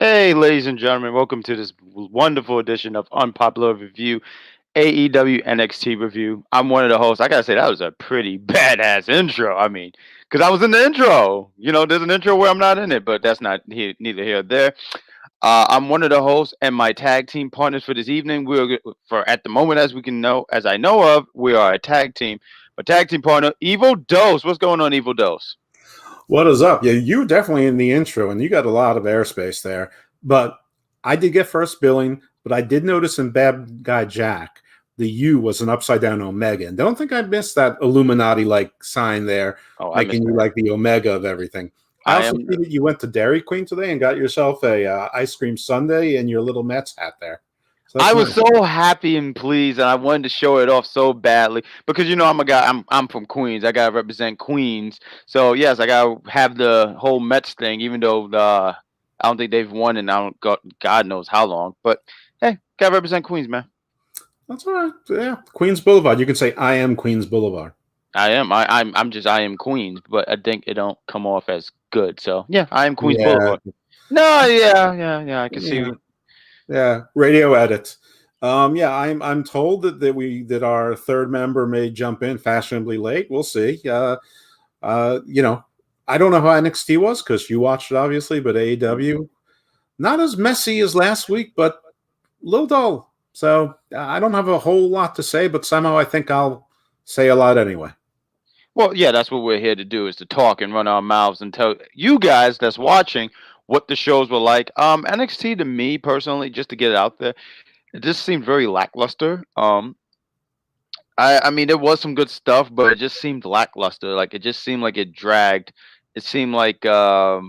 Hey, ladies and gentlemen, welcome to this wonderful edition of Unpopular Review, AEW NXT Review. I'm one of the hosts. I gotta say, that was a pretty badass intro. I mean, because I was in the intro. There's an intro where I'm not in it, but that's not here, neither here nor there. I'm one of the hosts, and my tag team partners for this evening. For at the moment, as I know of, we are a tag team. My tag team partner, Evil Dose. What's going on, Evil Dose? What is up? Yeah, you were definitely in the intro, and you got a lot of airspace there. But I did get first billing, but I did notice in Bad Guy Jack, the U was an upside down omega. And don't think I missed that Illuminati-like sign there, Oh, I missed making you that. like the omega of everything. I I also am. see that you went to Dairy Queen today and got yourself a ice cream sundae and your little Mets hat there. So that's I was nice. so happy and pleased, and I wanted to show it off so badly because I'm a guy. I'm from Queens. I gotta represent Queens. So yes, I gotta have the whole Mets thing, even though I don't think they've won in God knows how long. But hey, gotta represent Queens, man. That's all right. Yeah, Queens Boulevard. You can say I am Queens Boulevard. I am. I am Queens, but I think it don't come off as good. So yeah, I am Queens Yeah, Boulevard. No, yeah. I can see. yeah. Yeah, radio edit. Yeah, I'm told that our third member may jump in fashionably late. We'll see. I don't know how NXT was because you watched it obviously, but AEW not as messy as last week, but a little dull. So I don't have a whole lot to say, but somehow I think I'll say a lot anyway. Well, yeah, that's what we're here to do is to talk and run our mouths and tell you guys that's watching what the shows were like. NXT to me personally, just to get it out there, it just seemed very lackluster. I mean there was some good stuff, but it just seemed lackluster. Like it just seemed like it dragged. It seemed like I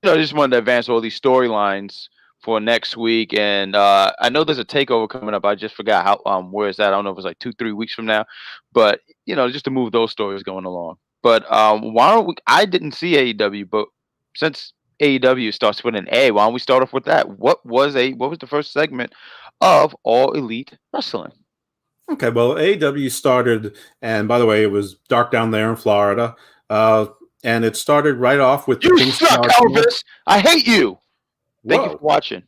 just wanted to advance all these storylines for next week. And I know there's a takeover coming up. I just forgot how where is that? I don't know if it's like 2-3 weeks from now, but just to move those stories going along. But why don't we? I didn't see AEW, but since AEW starts with an A, why don't we start off with that? What was the first segment of All Elite Wrestling? Okay, well, AEW started, and by the way, it was dark down there in Florida, and it started right off with the You Kingston suck, Arsenal. Elvis. I hate you. Thank you for Whoa. watching.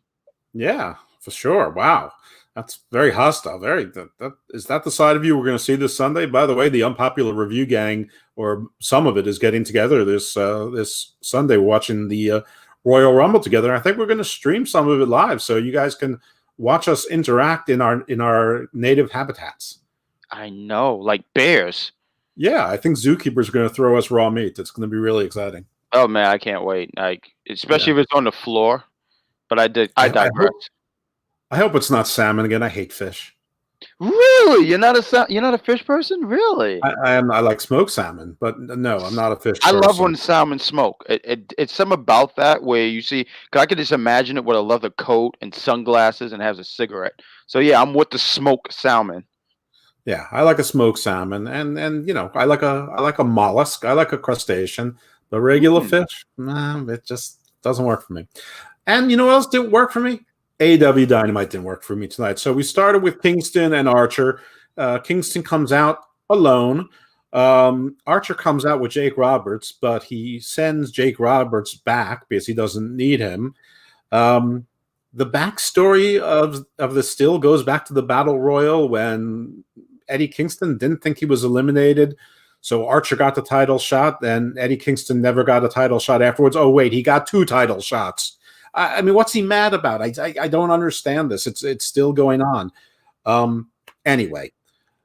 Yeah, for sure. Wow. That's very hostile. Is that the side of you we're going to see this Sunday? By the way, the Unpopular Review gang, or some of it, is getting together this Sunday. We're watching the Royal Rumble together. I think we're going to stream some of it live, so you guys can watch us interact in our native habitats. I know, like bears. Yeah, I think Zookeeper's going to throw us raw meat. It's going to be really exciting. Oh man, I can't wait. Like, especially Yeah. if it's on the floor. But I I digress. hope it's not salmon again. I hate fish. Really, you're not a fish person, really? I like smoked salmon, but no, I'm not a fish I love person. when salmon smoke. It's something about that where you see. Cause I could just imagine it with a leather coat and sunglasses and has a cigarette. So yeah, I'm with the smoked salmon. Yeah, I like a smoked salmon, and I like a mollusk. I like a crustacean. The regular Mm. fish, nah, it just doesn't work for me. And you know what else didn't work for me? AEW Dynamite didn't work for me tonight. So we started with Kingston and Archer. Kingston comes out alone. Archer comes out with Jake Roberts, but he sends Jake Roberts back because he doesn't need him. The backstory of the still goes back to the Battle Royal when Eddie Kingston didn't think he was eliminated. So Archer got the title shot, and Eddie Kingston never got a title shot afterwards. Oh, wait, he got 2 title shots. I mean, what's he mad about? I don't understand this. It's still going on. Anyway,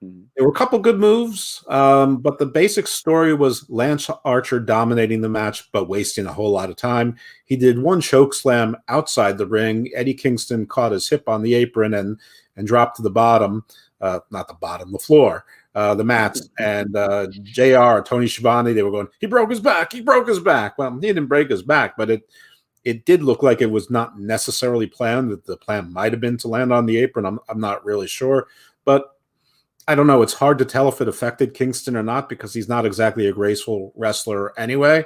there were a couple good moves, but the basic story was Lance Archer dominating the match, but wasting a whole lot of time. He did one choke slam outside the ring. Eddie Kingston caught his hip on the apron and dropped to the bottom, not the bottom, the floor, the mats. And JR, Tony Schiavone, they were going, he broke his back. He broke his back. Well, he didn't break his back, but it did look like it was not necessarily planned. That the plan might have been to land on the apron. I'm not really sure, but I don't know. It's hard to tell if it affected Kingston or not because he's not exactly a graceful wrestler anyway.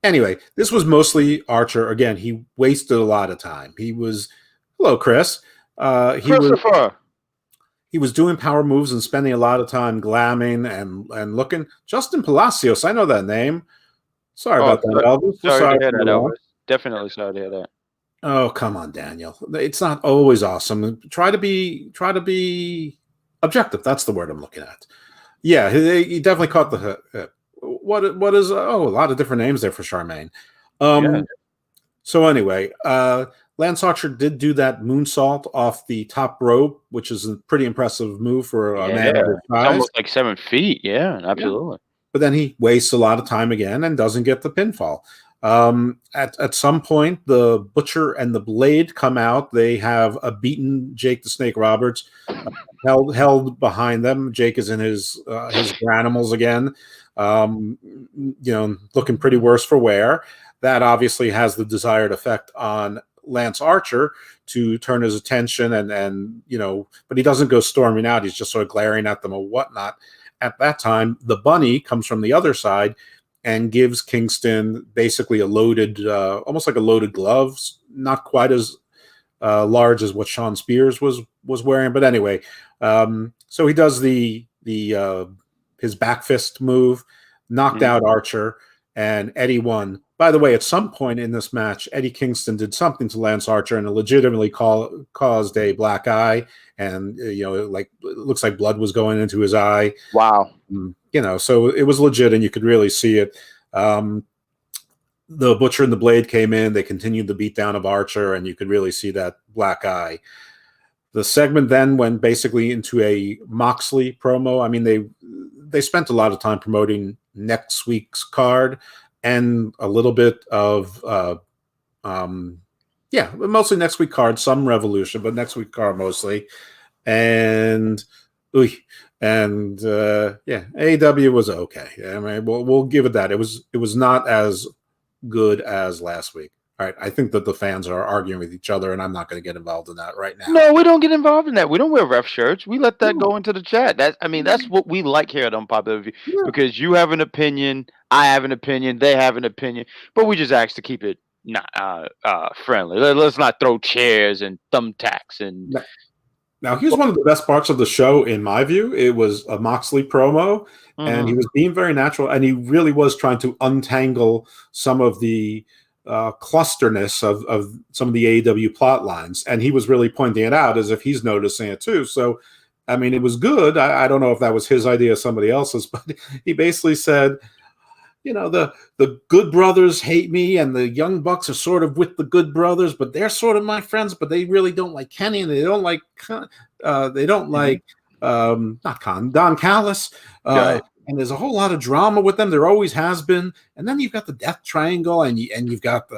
Anyway, this was mostly Archer. Again, he wasted a lot of time. Hello, Chris. Christopher. He was doing power moves and spending a lot of time glamming and looking. Justin Palacios, I know that name. Sorry about that, Elvis. Sorry to hear that, Elvis. Definitely sorry to hear that. Oh, come on, Daniel. It's not always awesome. Try to be objective. That's the word I'm looking at. Yeah, he definitely caught the what is a lot of different names there for Charmaine. Yeah, So anyway, Lance Archer did do that moonsault off the top rope, which is a pretty impressive move for a man of yeah. his It's size. almost like 7 feet. Yeah, Yeah. absolutely. But then he wastes a lot of time again and doesn't get the pinfall. At some point, the Butcher and the Blade come out. They have a beaten Jake the Snake Roberts held behind them. Jake is in his granimals again, looking pretty worse for wear. That obviously has the desired effect on Lance Archer to turn his attention but he doesn't go storming out. He's just sort of glaring at them or whatnot. At that time, the bunny comes from the other side and gives Kingston basically almost like a loaded gloves, not quite as large as what Sean Spears was wearing, but anyway. So he does his back fist move, knocked Mhm. out Archer, and Eddie won. By the way, at some point in this match, Eddie Kingston did something to Lance Archer and it legitimately caused a black eye, and like it looks like blood was going into his eye. Wow. So it was legit, and you could really see it. The Butcher and the Blade came in. They continued the beatdown of Archer, and you could really see that black eye. The segment then went basically into a Moxley promo. I mean, they spent a lot of time promoting next week's card and a little bit of mostly next week card, some Revolution, but next week card mostly. And AEW was okay. I mean, we'll give it that. It was not as good as last week. All right, I think that the fans are arguing with each other, and I'm not going to get involved in that right now. No, we don't get involved in that. We don't wear ref shirts. We let that go into the chat. That's what we like here at Unpopular Review, Yeah. because you have an opinion, I have an opinion, they have an opinion, but we just ask to keep it not friendly. Let's not throw chairs and thumbtacks and. Now, here's one of the best parts of the show, in my view. It was a Moxley promo, and he was being very natural, and he really was trying to untangle some of the clusterness of some of the AEW plot lines, and he was really pointing it out as if he's noticing it too. So, I mean, it was good. I don't know if that was his idea or somebody else's, but he basically said, the Good Brothers hate me, and the Young Bucks are sort of with the Good Brothers, but they're sort of my friends, but they really don't like Kenny, and they don't like not Don Callis, Right. and there's a whole lot of drama with them. There always has been, and then you've got the Death Triangle, and you've got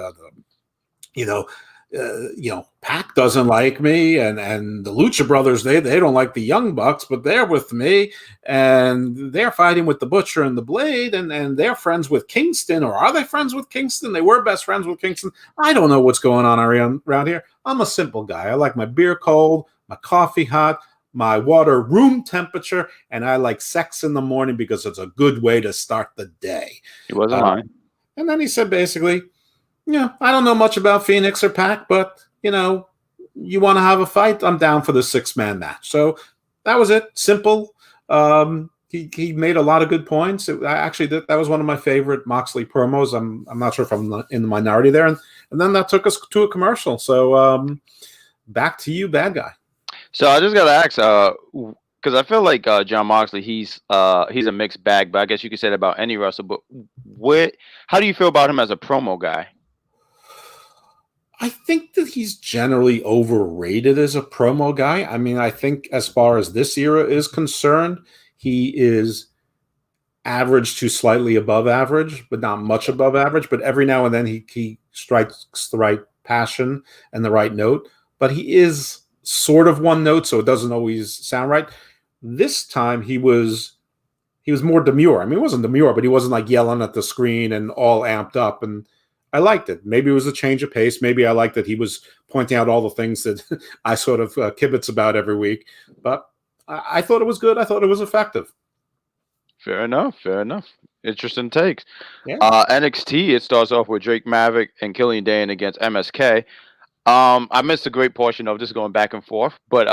Pac doesn't like me, and the Lucha Brothers, they don't like the Young Bucks, but they're with me, and they're fighting with the Butcher and the Blade, and they're friends with Kingston, or are they friends with Kingston? They were best friends with Kingston. I don't know what's going on around here. I'm a simple guy. I like my beer cold, my coffee hot, my water room temperature, and I like sex in the morning because it's a good way to start the day. He wasn't lying. And then he said basically, I don't know much about Phoenix or Pac, but you want to have a fight, I'm down for the 6-man match. So that was it. Simple. He made a lot of good points. That was one of my favorite Moxley promos. I'm not sure if I'm in the minority there. And then that took us to a commercial. So back to you, bad guy. So I just gotta ask, because I feel like Jon Moxley, he's a mixed bag, but I guess you could say that about any wrestler. But how do you feel about him as a promo guy? I think that he's generally overrated as a promo guy. I mean, I think as far as this era is concerned, he is average to slightly above average, but not much above average. But every now and then he strikes the right passion and the right note. But he is sort of one note, so it doesn't always sound right. This time he was more demure. I mean, he wasn't demure, but he wasn't like yelling at the screen and all amped up. And I liked it. Maybe it was a change of pace. Maybe I liked that he was pointing out all the things that I sort of kibitz about every week. But I thought it was good. I thought it was effective. Fair enough. Fair enough. Interesting takes. Yeah. NXT, it starts off with Drake Maverick and Killian Dane against MSK. I missed a great portion of this going back and forth, but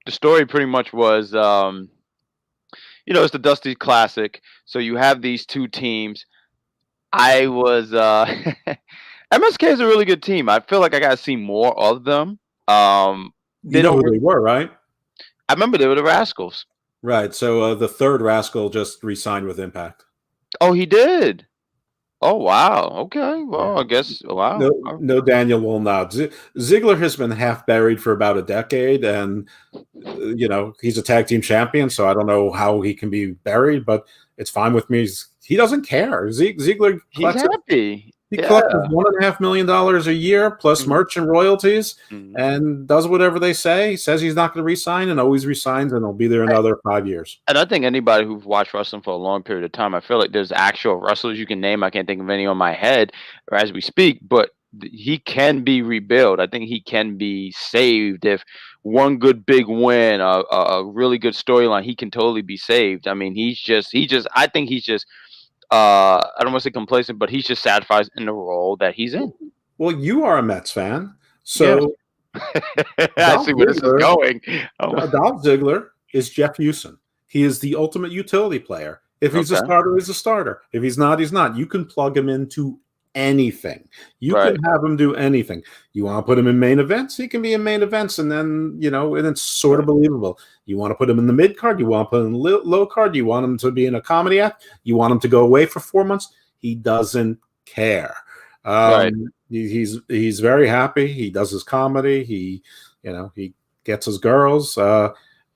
the story pretty much was, it's the Dusty Classic. So you have these two teams. I was MSK is a really good team. I feel like I got to see more of them. You They know don't. who they were, right? I remember they were the Rascals. Right. So the third Rascal just re-signed with Impact. Oh, he did. Oh, wow. Okay. Yeah. Well, I guess. Wow. No Daniel will not. Ziggler has been half buried for about a decade, and he's a tag team champion, so I don't know how he can be buried, but it's fine with me. He doesn't care. Ziggler He's happy. he Yeah. collects $1.5 million a year plus merch and royalties, and does whatever they say. He says he's not going to resign, and always resigns, and he'll be there another 5 years. And I think anybody who's watched wrestling for a long period of time, I feel like there's actual wrestlers you can name. I can't think of any on my head or as we speak, but he can be rebuilt. I think he can be saved if one good big win, a really good storyline, he can totally be saved. I mean, I think he's just, I don't want to say complacent, but he's just satisfied in the role that he's in. Well, you are a Mets fan, Yeah. so I see where this is going. Dolph Ziggler is Jeff Houston. He is the ultimate utility player. If he's a starter, he's a starter. If he's not, he's not. You can plug him into anything. You can have him do anything. You want to put him in main events, he can be in main events, and then and it's sort of believable. You want to put him in the mid card, you want to put him in the low card, you want him to be in a comedy act, you want him to go away for 4 months. He doesn't care. He's very happy. He does his comedy. He gets his girls.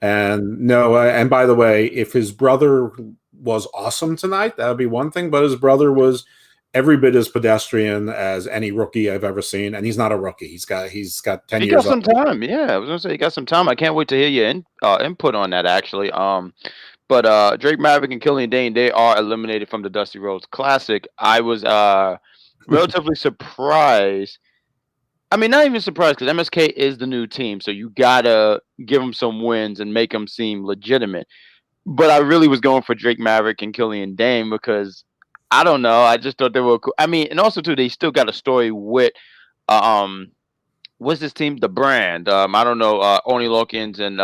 And by the way, if his brother was awesome tonight, that would be one thing. But his brother was every bit as pedestrian as any rookie I've ever seen, and he's not a rookie. He's got 10 years. He got some time. Yeah, I was gonna say he got some time. I can't wait to hear your input on that. Actually, but Drake Maverick and Killian Dane, they are eliminated from the Dusty Rhodes Classic. I was relatively surprised. I mean, not even surprised because MSK is the new team, so you gotta give them some wins and make them seem legitimate. But I really was going for Drake Maverick and Killian Dane because I don't know. I just thought they were cool. I mean, and also too, they still got a story with what's this team? The Brand. I don't know. Oni Lorkins and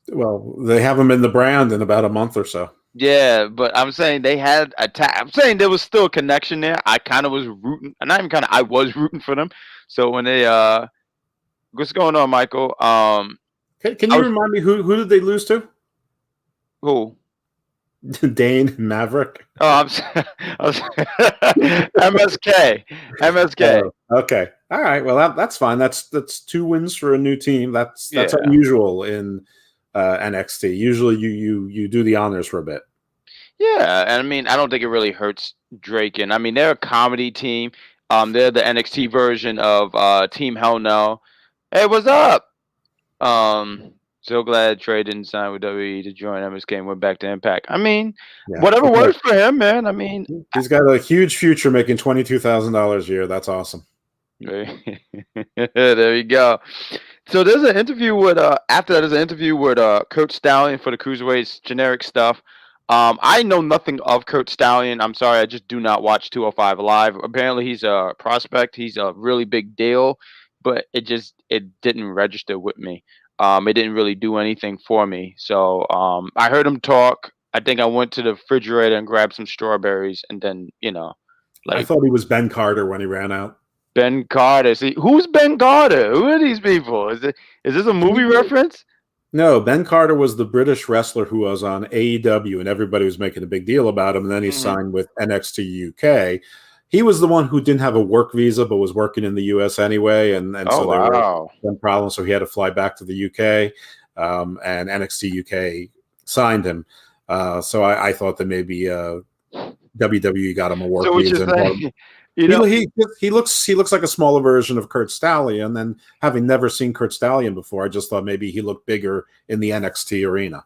well, they haven't been the Brand in about a month or so. Yeah, but I'm saying they had a I'm saying there was still a connection there. I kind of was rooting, not even kind of. I was rooting for them. So when they what's going on, Michael? Can you remind me who did they lose to? Who? Dane and Maverick. Oh, I was MSK. Oh, okay. All right. Well, that's fine. That's 2 wins for a new team. That's unusual in NXT. Usually, you do the honors for a bit. Yeah, and I mean, I don't think it really hurts Drake. And I mean, they're a comedy team. They're the NXT version of Team Hell No. Hey, what's up? So glad Trey didn't sign with WWE to join MSK and went back to Impact. I mean, whatever works for him, man. I mean, he's got a huge future making $22,000 a year. That's awesome. There you go. So there's an interview with after that there's an interview with Kurt Stallion for the Cruiserweights generic stuff. I know nothing of Kurt Stallion. I'm sorry, I just do not watch 205 Live. Apparently he's a prospect. He's a really big deal, but it didn't register with me. It didn't really do anything for me. So I heard him talk. I think I went to the refrigerator and grabbed some strawberries, and then I thought he was Ben Carter when he ran out. Ben Carter. See, who's Ben Carter? Who are these people? Is this a movie reference? No, Ben Carter was the British wrestler who was on AEW, and everybody was making a big deal about him. And then he signed with NXT UK. He was the one who didn't have a work visa, but was working in the US anyway. And so there were some problems. So he had to fly back to the UK, and NXT UK signed him. So I thought that maybe WWE got him a work visa. He looks like a smaller version of Kurt Stallion. And having never seen Kurt Stallion before, I just thought maybe he looked bigger in the NXT arena.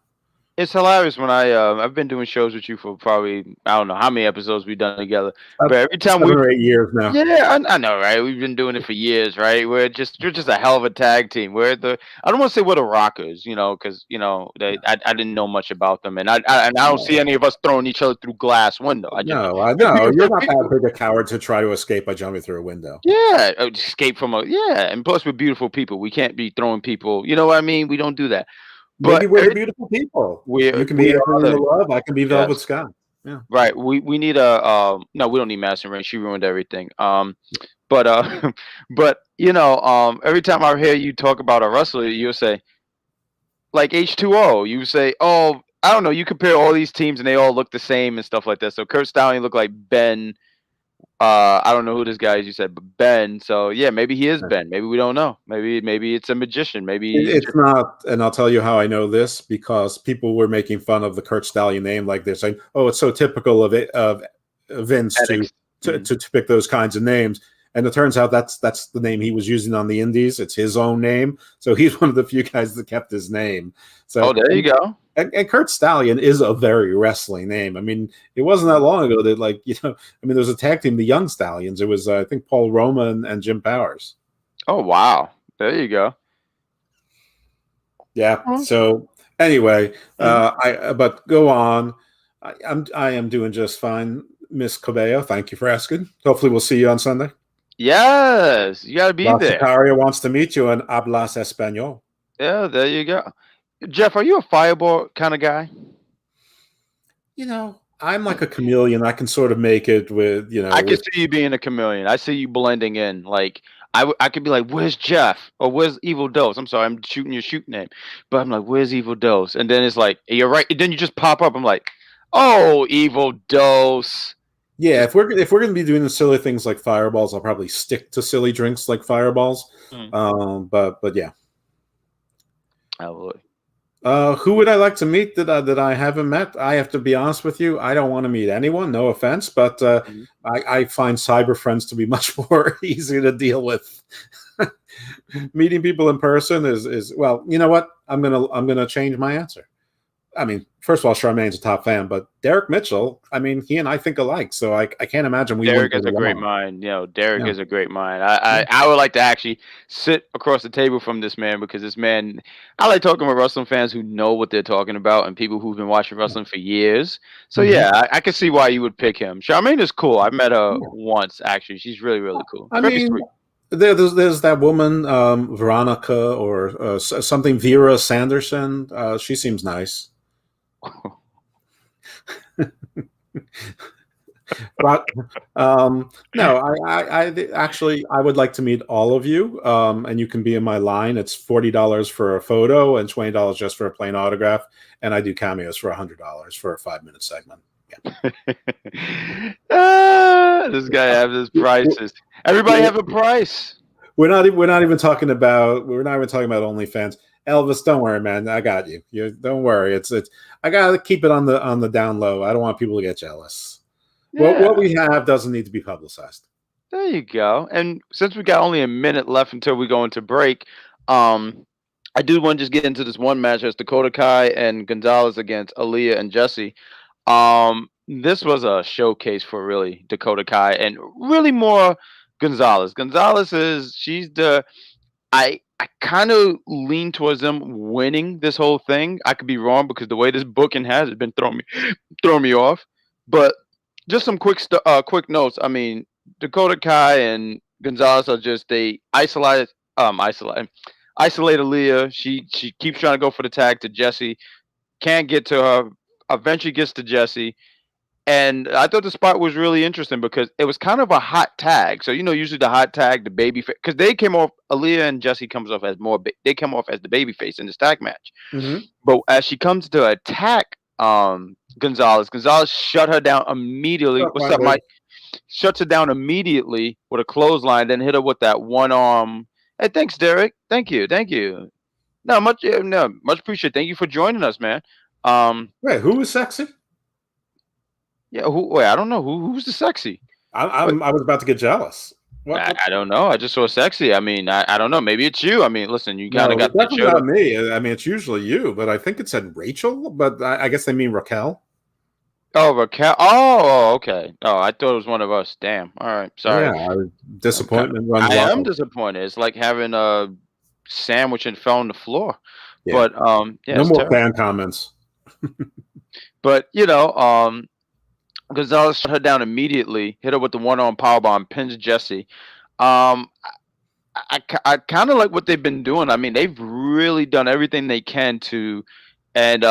It's hilarious when I've been doing shows with you for probably I don't know how many episodes we've done together, but every time 7 or 8 years now. Yeah, I know, right? We've been doing it for years, right? We're just a hell of a tag team. I don't want to say we're the Rockers, because I didn't know much about them, and I don't see any of us throwing each other through glass window. I know you're not that big a coward to try to escape by jumping through a window. Yeah, escape from and plus we're beautiful people. We can't be throwing people. You know what I mean? We don't do that. Maybe we're the beautiful people. You can be everything in love. I can be Velvet Scott. Yeah. Right. We need a no. We don't need Madison Rain. She ruined everything. But but every time I hear you talk about a wrestler, you'll say like H2O. You say, oh, I don't know. You compare all these teams and they all look the same and stuff like that. So Kurt Stallion looked like Ben. I don't know who this guy is. You said, but Ben. So yeah, maybe he is Ben. Maybe we don't know. Maybe it's a magician. Maybe It's not, and I'll tell you how I know this, because people were making fun of the Kurt Stallion name, like they're saying, "Oh, it's so typical of Vince to, NXT. to pick those kinds of names." And it turns out that's the name he was using on the Indies. It's his own name, so he's one of the few guys that kept his name. Oh, So there you go. and Kurt Stallion is a very wrestling name. I mean, it wasn't that long ago that, like, I mean, there was a tag team, the Young Stallions. It was, I think, Paul Roma and Jim Powers. Oh wow, there you go. Yeah. So anyway, but go on. I am doing just fine, Miss Cabello. Thank you for asking. Hopefully, we'll see you on Sunday. Yes, you got to be La there. Sicaria wants to meet you in Hablas Español. Yeah, there you go. Jeff, are you a fireball kind of guy? I'm like a chameleon. I can sort of make it with, I could see you being a chameleon. I see you blending in. Like I could be like, "Where's Jeff?" or "Where's Evil Dose?" I'm sorry, I'm shooting your shoot name, but I'm like, "Where's Evil Dose?" And then it's like, "You're right." And then you just pop up. I'm like, "Oh, Evil Dose." Yeah, if we're gonna be doing the silly things like fireballs, I'll probably stick to silly drinks like fireballs. But yeah. I would. Who would I like to meet that I haven't met? I have to be honest with you. I don't want to meet anyone. No offense, but I find cyber friends to be much more easy to deal with. Meeting people in person is well. You know what? I'm gonna change my answer. I mean, first of all, Charmaine's a top fan, but Derek Mitchell, I mean, he and I think alike, so I can't imagine we Derek wouldn't is get a great along. mind. Derek is a great mind. I would like to actually sit across the table from this man, because this man, I like talking with wrestling fans who know what they're talking about and people who've been watching wrestling for years. So yeah, I can see why you would pick him. Charmaine is cool. I met her once actually. She's really, really cool. I Very mean, sweet. there's that woman, Veronica, or something, Vera Sanderson. She seems nice. But no, I actually I would like to meet all of you, and you can be in my line. It's $40 for a photo and $20 just for a plain autograph, and I do cameos for $100 for a 5-minute segment. This guy has his prices. Everybody have a price. We're not even talking about OnlyFans. Elvis, don't worry, man. I got you. Don't worry. It's I gotta keep it on the down low. I don't want people to get jealous. Yeah. What we have doesn't need to be publicized. There you go. And since we got only a minute left until we go into break, I do want to just get into this one match. As Dakota Kai and Gonzalez against Aaliyah and Jesse. This was a showcase for really Dakota Kai and really more Gonzalez. I kind of lean towards them winning this whole thing. I could be wrong because the way this booking has been throwing me off. But just some quick notes. I mean, Dakota Kai and Gonzalez are just isolate Aaliyah. She keeps trying to go for the tag to Jesse. Can't get to her. Eventually gets to Jesse. And I thought the spot was really interesting because it was kind of a hot tag. So usually the hot tag, the baby face, because they came off. Aaliyah and Jesse comes off as they come off as the baby face in this tag match. But as she comes to attack Gonzalez shut her down immediately. What's up, Mike? Shuts her down immediately with a clothesline, then hit her with that one arm. Hey, thanks, Derek. Thank you. No, much appreciate. Thank you for joining us, man. Wait, who was sexy? Yeah, wait, I don't know who's the sexy. I was about to get jealous. What? I don't know. I just saw sexy. I mean, I don't know. Maybe it's you. I mean, listen, you kind of got definitely not me. I mean, it's usually you, but I think it said Rachel. But I guess they mean Raquel. Oh, Raquel. Oh, okay. Oh, I thought it was one of us. Damn. All right. Sorry. Yeah, disappointment runs. I am disappointed. It's like having a sandwich and fell on the floor. Yeah. But yeah, no more fan comments. But Gonzalez shut her down immediately, hit her with the one-arm powerbomb, pins Jesse. I kind of like what they've been doing. I mean, they've really done everything they can to, and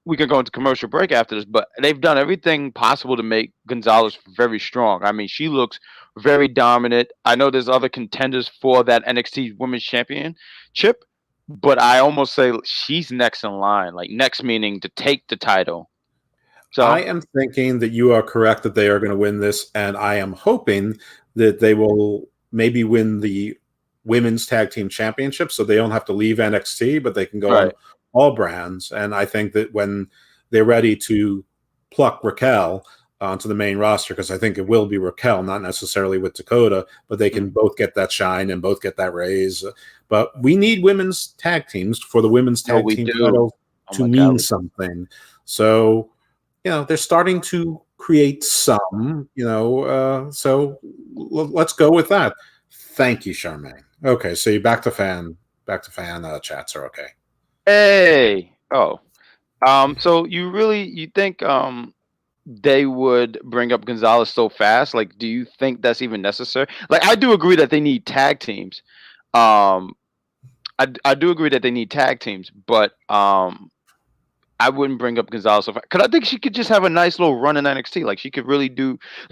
we could go into commercial break after this, but they've done everything possible to make Gonzalez very strong. I mean, she looks very dominant. I know there's other contenders for that NXT Women's Championship, but I almost say she's next in line. Like next meaning to take the title. So I am thinking that you are correct that they are going to win this, and I am hoping that they will maybe win the Women's Tag Team Championship so they don't have to leave NXT, but they can go on all brands. And I think that when they're ready to pluck Raquel onto the main roster, because I think it will be Raquel, not necessarily with Dakota, but they can both get that shine and both get that raise. But we need women's tag teams for the women's tag team title to mean something. So, they're starting to create some, so let's go with that. Thank you, Charmaine. Okay, so you're back to fan chats are okay. Hey, so you think they would bring up Gonzalez so fast? Like, do you think that's even necessary? Like, I do agree that they need tag teams. I do agree that they need tag teams, but I wouldn't bring up Gonzalez so fast because I think she could just have a nice little run in NXT. Like, she could really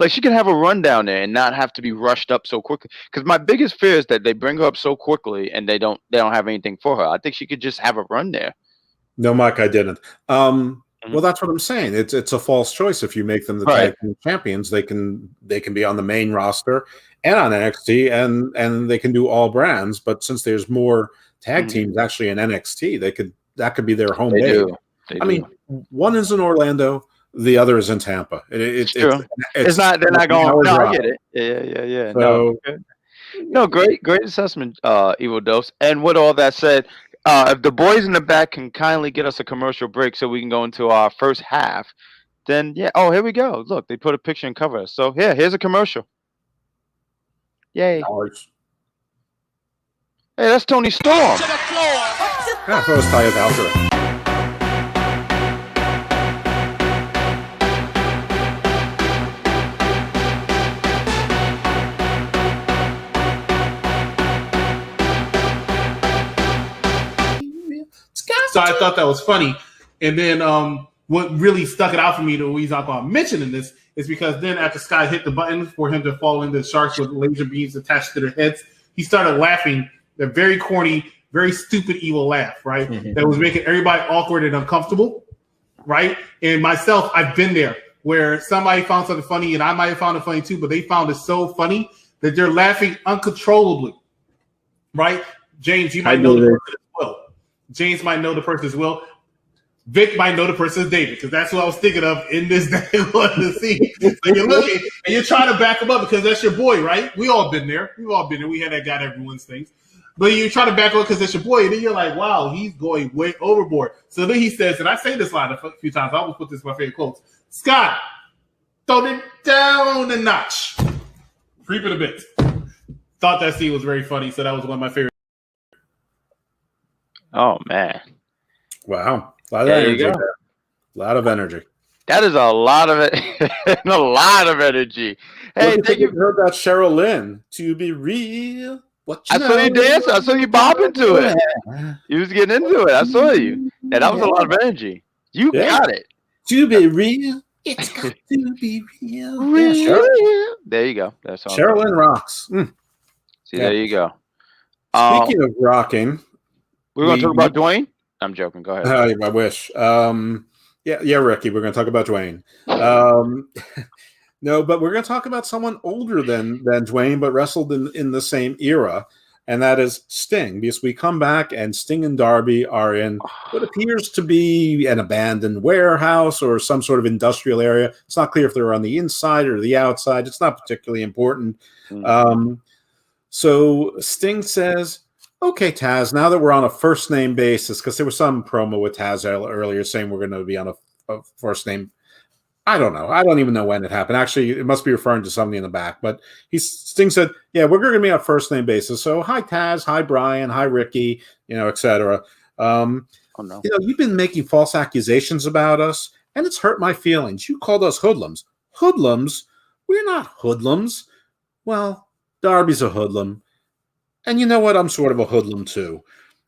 she could have a run down there and not have to be rushed up so quickly. Because my biggest fear is that they bring her up so quickly and they don't have anything for her. I think she could just have a run there. No, Mike, I didn't. Well, that's what I'm saying. It's a false choice if you make them the tag team champions. They can be on the main roster and on NXT, and they can do all brands. But since there's more tag teams actually in NXT, that could be their home base. I mean, one is in Orlando, the other is in Tampa. It's not. They're not going. No, I get it. Yeah. So, no, great assessment, Evil Dose. And with all that said, if the boys in the back can kindly get us a commercial break so we can go into our first half, then yeah. Oh, here we go. Look, they put a picture and cover us. So here's a commercial. Yay! Nice. Hey, that's Tony Storm. I thought it was Taya Valkyrie. So I thought that was funny. And then what really stuck it out for me, the reason I'm mentioning this, is because then after Sky hit the button for him to fall into the sharks with laser beams attached to their heads, he started laughing, a very corny, very stupid, evil laugh, right? Mm-hmm. That was making everybody awkward and uncomfortable, right? And myself, I've been there where somebody found something funny and I might have found it funny too, but they found it so funny that they're laughing uncontrollably, right? James, you might know the person as well. James might know the person as well. Vic might know the person as David, because that's what I was thinking of in this day one to see. So you're looking and you're trying to back him up because that's your boy, right? We all been there. We've all been there. We had that guy that everyone's things. But you try to back up because that's your boy, and then you're like, wow, he's going way overboard. So then he says, and I say this line a few times, I always put this in my favorite quotes. Scott, throw it down a notch. Creep it a bit. Thought that scene was very funny, so that was one of my favorite. Oh, man. Wow. A lot of energy. A lot of energy. That is a lot of it. A lot of energy. Hey, thank you. Heard that Cheryl Lynn. To be real. I saw you dance. I saw you bobbing to it. You was getting into it. I saw you. And that was a lot of energy. You got it. To be real. It's got to be real. Real. There you go. That's all. Cheryl Lynn rocks. See, there you go. Speaking of rocking. We're going to talk about Dwayne? I'm joking. Go ahead. I wish. Yeah, Ricky, we're going to talk about Dwayne. No, but we're going to talk about someone older than Dwayne, but wrestled in the same era, and that is Sting. Because we come back, and Sting and Darby are in what appears to be an abandoned warehouse or some sort of industrial area. It's not clear if they're on the inside or the outside. It's not particularly important. Mm-hmm. So Sting says, okay, Taz, now that we're on a first-name basis, because there was some promo with Taz earlier saying we're going to be on a first name. I don't know. I don't even know when it happened. Actually, it must be referring to somebody in the back. But Sting said, yeah, we're going to be on a first-name basis. So, hi, Taz. Hi, Brian. Hi, Ricky, et cetera. You've been making false accusations about us, and it's hurt my feelings. You called us hoodlums. Hoodlums? We're not hoodlums. Well, Darby's a hoodlum. And you know what? I'm sort of a hoodlum too.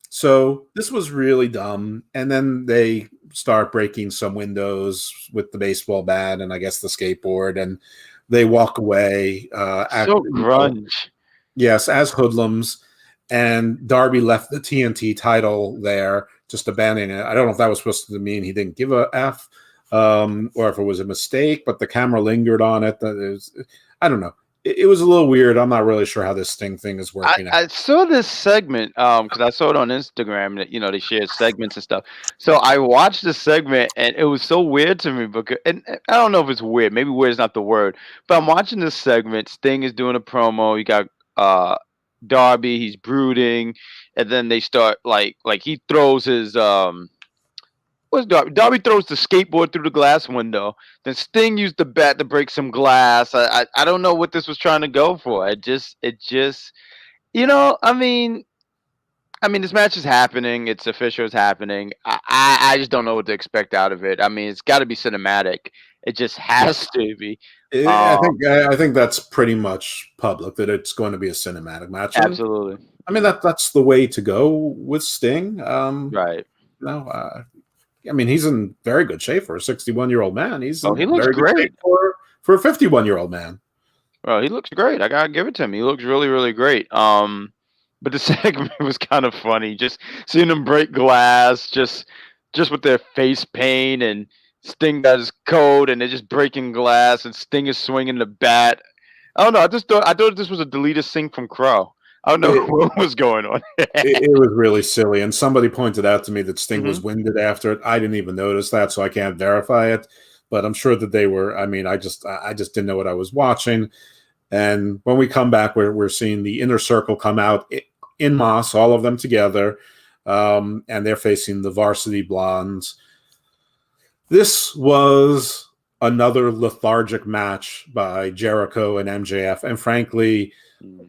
So this was really dumb. And then they start breaking some windows with the baseball bat and I guess the skateboard, and they walk away. So grunge. Yes, as hoodlums. And Darby left the TNT title there, just abandoning it. I don't know if that was supposed to mean he didn't give a F, or if it was a mistake, but the camera lingered on it. I don't know. It was a little weird. I'm not really sure how this Sting thing is working. I saw this segment because I saw it on Instagram that they shared segments and stuff. So I watched the segment and it was so weird to me because, and I don't know if it's weird. Maybe weird is not the word, but I'm watching this segment. Sting is doing a promo. You got Darby. He's brooding, and then they start like he throws his what's Darby? Darby throws the skateboard through the glass window. Then Sting used the bat to break some glass. I don't know what this was trying to go for. It just I mean, this match is happening. It's official. It's happening. I just don't know what to expect out of it. I mean, it's got to be cinematic. It just has to be. I think that's pretty much public that it's going to be a cinematic match. Absolutely. I mean that's the way to go with Sting. Right. I mean, he's in very good shape for a 61-year-old man. He looks very great for a 51-year-old man. Well, he looks great. I gotta give it to him. He looks really, really great. But the segment was kind of funny. Just seeing them break glass, just with their face paint, and Sting got his coat, and they're just breaking glass, and Sting is swinging the bat. I don't know. I thought this was a deleted scene from Crow. I don't know what was going on. It was really silly, and somebody pointed out to me that Sting was winded after it. I didn't even notice that, so I can't verify it. But I'm sure that they were. I mean, I just didn't know what I was watching. And when we come back, we're seeing the Inner Circle come out in Moss, all of them together, and they're facing the Varsity Blondes. This was another lethargic match by Jericho and MJF, and frankly,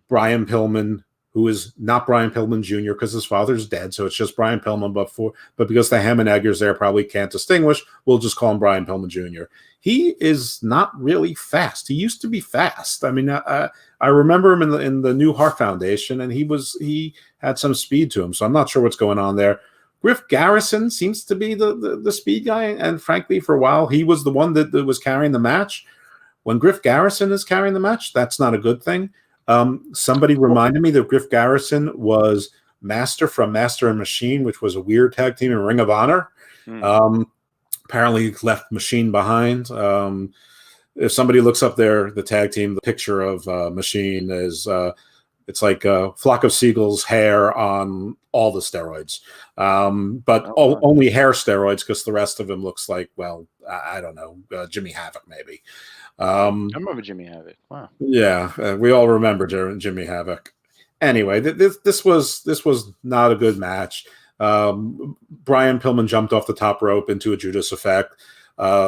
Brian Pillman, who is not Brian Pillman Jr. because his father's dead, so it's just Brian Pillman. But because the Ham and Eggers there probably can't distinguish, we'll just call him Brian Pillman Jr. He is not really fast. He used to be fast. I mean, I remember him in the New Heart Foundation, and he had some speed to him. So I'm not sure what's going on there. Griff Garrison seems to be the speed guy, and frankly, for a while, he was the one that was carrying the match. When Griff Garrison is carrying the match, that's not a good thing. Somebody reminded me that Griff Garrison was Master from Master and Machine, which was a weird tag team in Ring of Honor. Apparently left Machine behind. If somebody looks up the tag team, the picture of Machine is it's like a flock of seagulls' hair on all the steroids, but only hair steroids because the rest of him looks like, well, I don't know, Jimmy Havoc maybe. I remember Jimmy Havoc. Wow. Yeah, we all remember Jimmy Havoc. Anyway, this was not a good match. Brian Pillman jumped off the top rope into a Judas effect.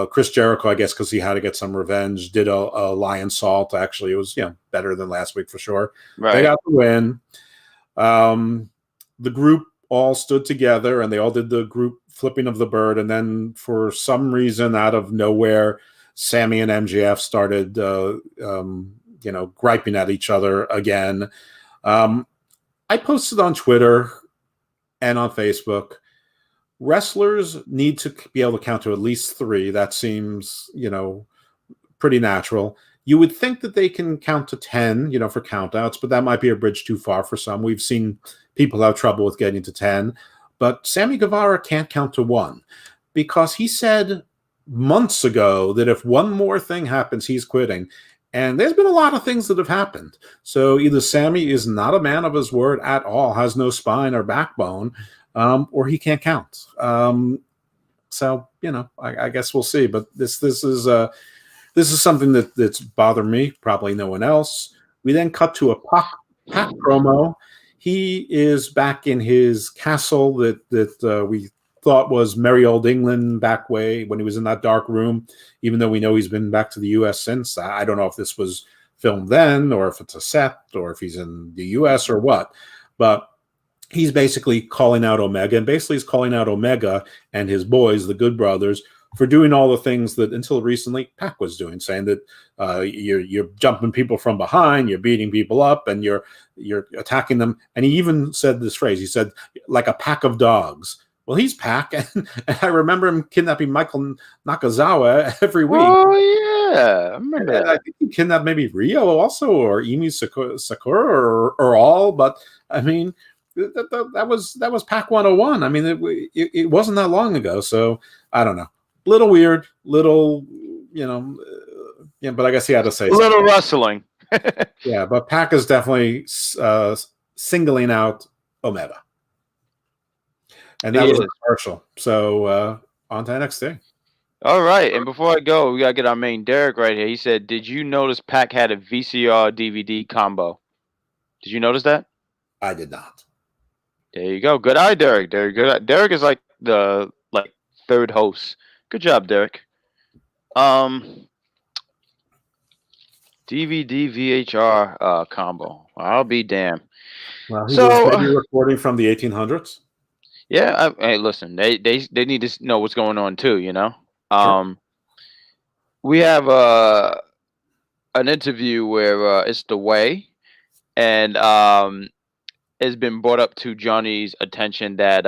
Chris Jericho, I guess, because he had to get some revenge, did a lion salt. Actually, it was better than last week for sure. Right. They got the win. The group all stood together and they all did the group flipping of the bird. And then for some reason, out of nowhere, Sammy and MJF started, griping at each other again. I posted on Twitter and on Facebook, wrestlers need to be able to count to at least 3. That seems, pretty natural. You would think that they can count to 10, for countouts, but that might be a bridge too far for some. We've seen people have trouble with getting to 10, but Sammy Guevara can't count to 1 because he said months ago that if one more thing happens, he's quitting. And there's been a lot of things that have happened. So either Sammy is not a man of his word at all, has no spine or backbone, or he can't count. So, I guess we'll see. But this is something that's bothered me, probably no one else. We then cut to a Pac promo. He is back in his castle that we thought was merry old England back way when he was in that dark room, even though we know he's been back to the U.S. since. I don't know if this was filmed then or if it's a set or if he's in the U.S. or what. But he's basically calling out Omega, and basically he's calling out Omega and his boys, the Good Brothers, for doing all the things that until recently Pac was doing, saying that you're jumping people from behind, you're beating people up, and you're attacking them. And he even said this phrase. He said, like a pack of dogs. Well, he's Pac, and I remember him kidnapping Michael Nakazawa every week. Oh yeah, I remember And that. I think he kidnapped maybe Rio also, or Emi Sakura, or all. But I mean, that was Pac 101. I mean, it wasn't that long ago. So I don't know. Little weird, little, yeah. But I guess he had to say A little something. rustling. Yeah, but Pac is definitely singling out Omega. And that was partial. So on to NXT. All right, and before I go, we gotta get our main Derek right here. He said, "Did you notice Pac had a VCR DVD combo? Did you notice that?" I did not. There you go. Good eye, Derek. Derek is like the third host. Good job, Derek. DVD VHR combo. I'll be damned. Well, he was maybe recording from the 1800s. Yeah. Hey, listen. They need to know what's going on too. Sure. We have an interview where it's The Way, and it's been brought up to Johnny's attention that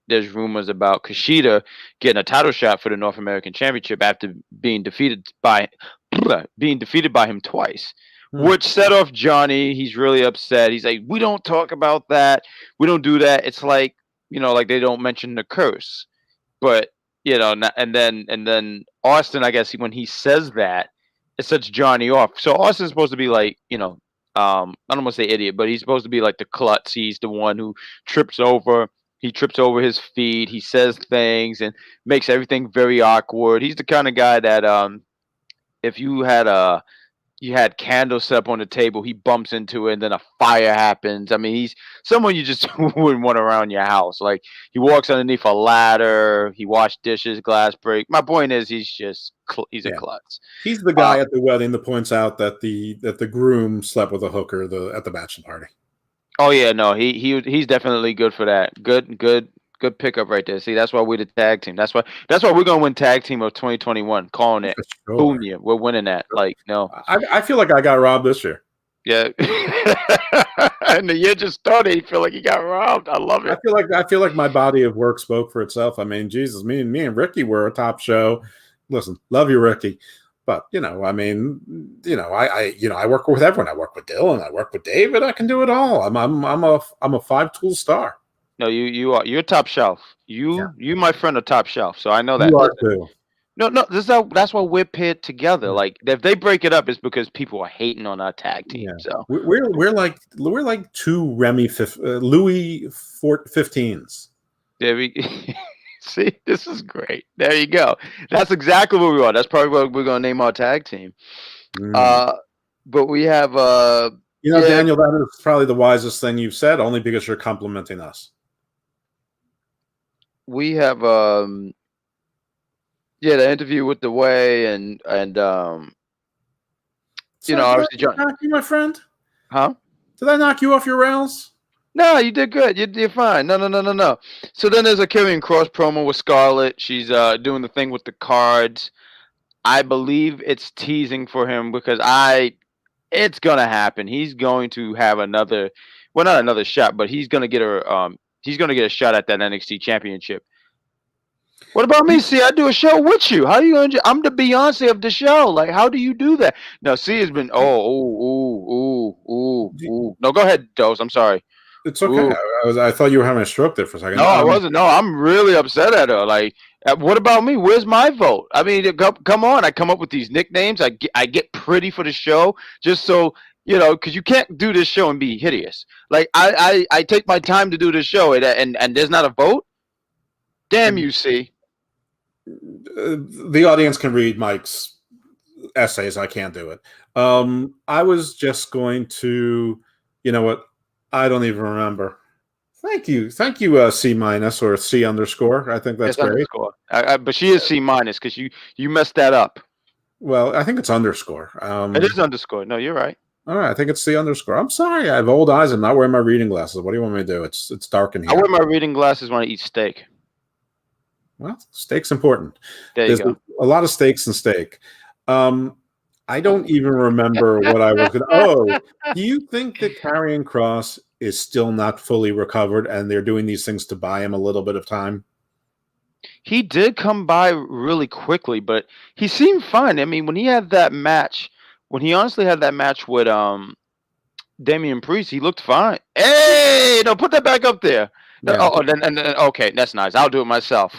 there's rumors about Kushida getting a title shot for the North American Championship after being defeated by him twice, which set off Johnny. He's really upset. He's like, "We don't talk about that. We don't do that." It's like, like they don't mention the curse, but and then Austin, I guess when he says that, it sets Johnny off. So Austin's supposed to be like, I don't want to say idiot, but he's supposed to be like the klutz. He's the one who trips over. He trips over his feet. He says things and makes everything very awkward. He's the kind of guy that if you had candles set up on the table, he bumps into it, and then a fire happens. I mean, he's someone you just wouldn't want around your house. Like, he walks underneath a ladder, he washes dishes, glass break. My point is, he's a klutz. He's the guy at the wedding that points out that the groom slept with a hooker at the bachelor party. Oh yeah, no, he's definitely good for that. Good pickup right there. See, that's why we're the tag team. That's why we're gonna win tag team of 2021. Calling it. Sure. Boom, yeah, we're winning that. Like, no. I feel like I got robbed this year. Yeah. And the year just started. You feel like you got robbed. I love it. I feel like my body of work spoke for itself. I mean, Jesus, me and Ricky were a top show. Listen, love you, Ricky. But I work with everyone. I work with Dylan. I work with David. I can do it all. I'm a 5-tool star. No, you're top shelf. You my friend are top shelf. So I know that. You are too. No, that's why we're paired together. Like, if they break it up, it's because people are hating on our tag team. Yeah. So we're like two Remy Louis 15s. There we see. This is great. There you go. That's exactly what we are. That's probably what we're gonna name our tag team. But we have Daniel, that is probably the wisest thing you've said, only because you're complimenting us. We have the interview with The Way and obviously John. Knock you, my friend? Huh? Did I knock you off your rails? No, you did good. You're fine. No. So then there's a Karrion Kross promo with Scarlett. She's doing the thing with the cards. I believe it's teasing for him because it's gonna happen. He's going to have not another shot, but he's gonna get a shot at that NXT championship. What about me? See, I do a show with you. How are you going to? I'm the Beyonce of the show. Like, how do you do that? No, C has been. No, go ahead, Dose. I'm sorry. It's okay. I thought you were having a stroke there for a second. No, I wasn't. No, I'm really upset at her. Like, what about me? Where's my vote? I mean, come on. I come up with these nicknames. I get pretty for the show just so. Because you can't do this show and be hideous. Like, I take my time to do this show, and there's not a vote. Damn you, see. The audience can read Mike's essays. I can't do it. I was just going to, you know what? I don't even remember. Thank you, C- or C_. I think that's great. But she is C- because you messed that up. Well, I think it's underscore. It is underscore. No, you're right. All right, I think it's C_. I'm sorry, I have old eyes. I'm not wearing my reading glasses. What do you want me to do? It's dark in here. I wear my reading glasses when I eat steak. Well, steak's important. There's a lot of steaks and steak. I don't even remember what I was going to. Oh, do you think that Karrion Kross is still not fully recovered, and they're doing these things to buy him a little bit of time? He did come by really quickly, but he seemed fine. I mean, when he had that match, when he honestly had that match with Damian Priest, he looked fine. Hey, no, put that back up there. Yeah. Then okay, that's nice. I'll do it myself.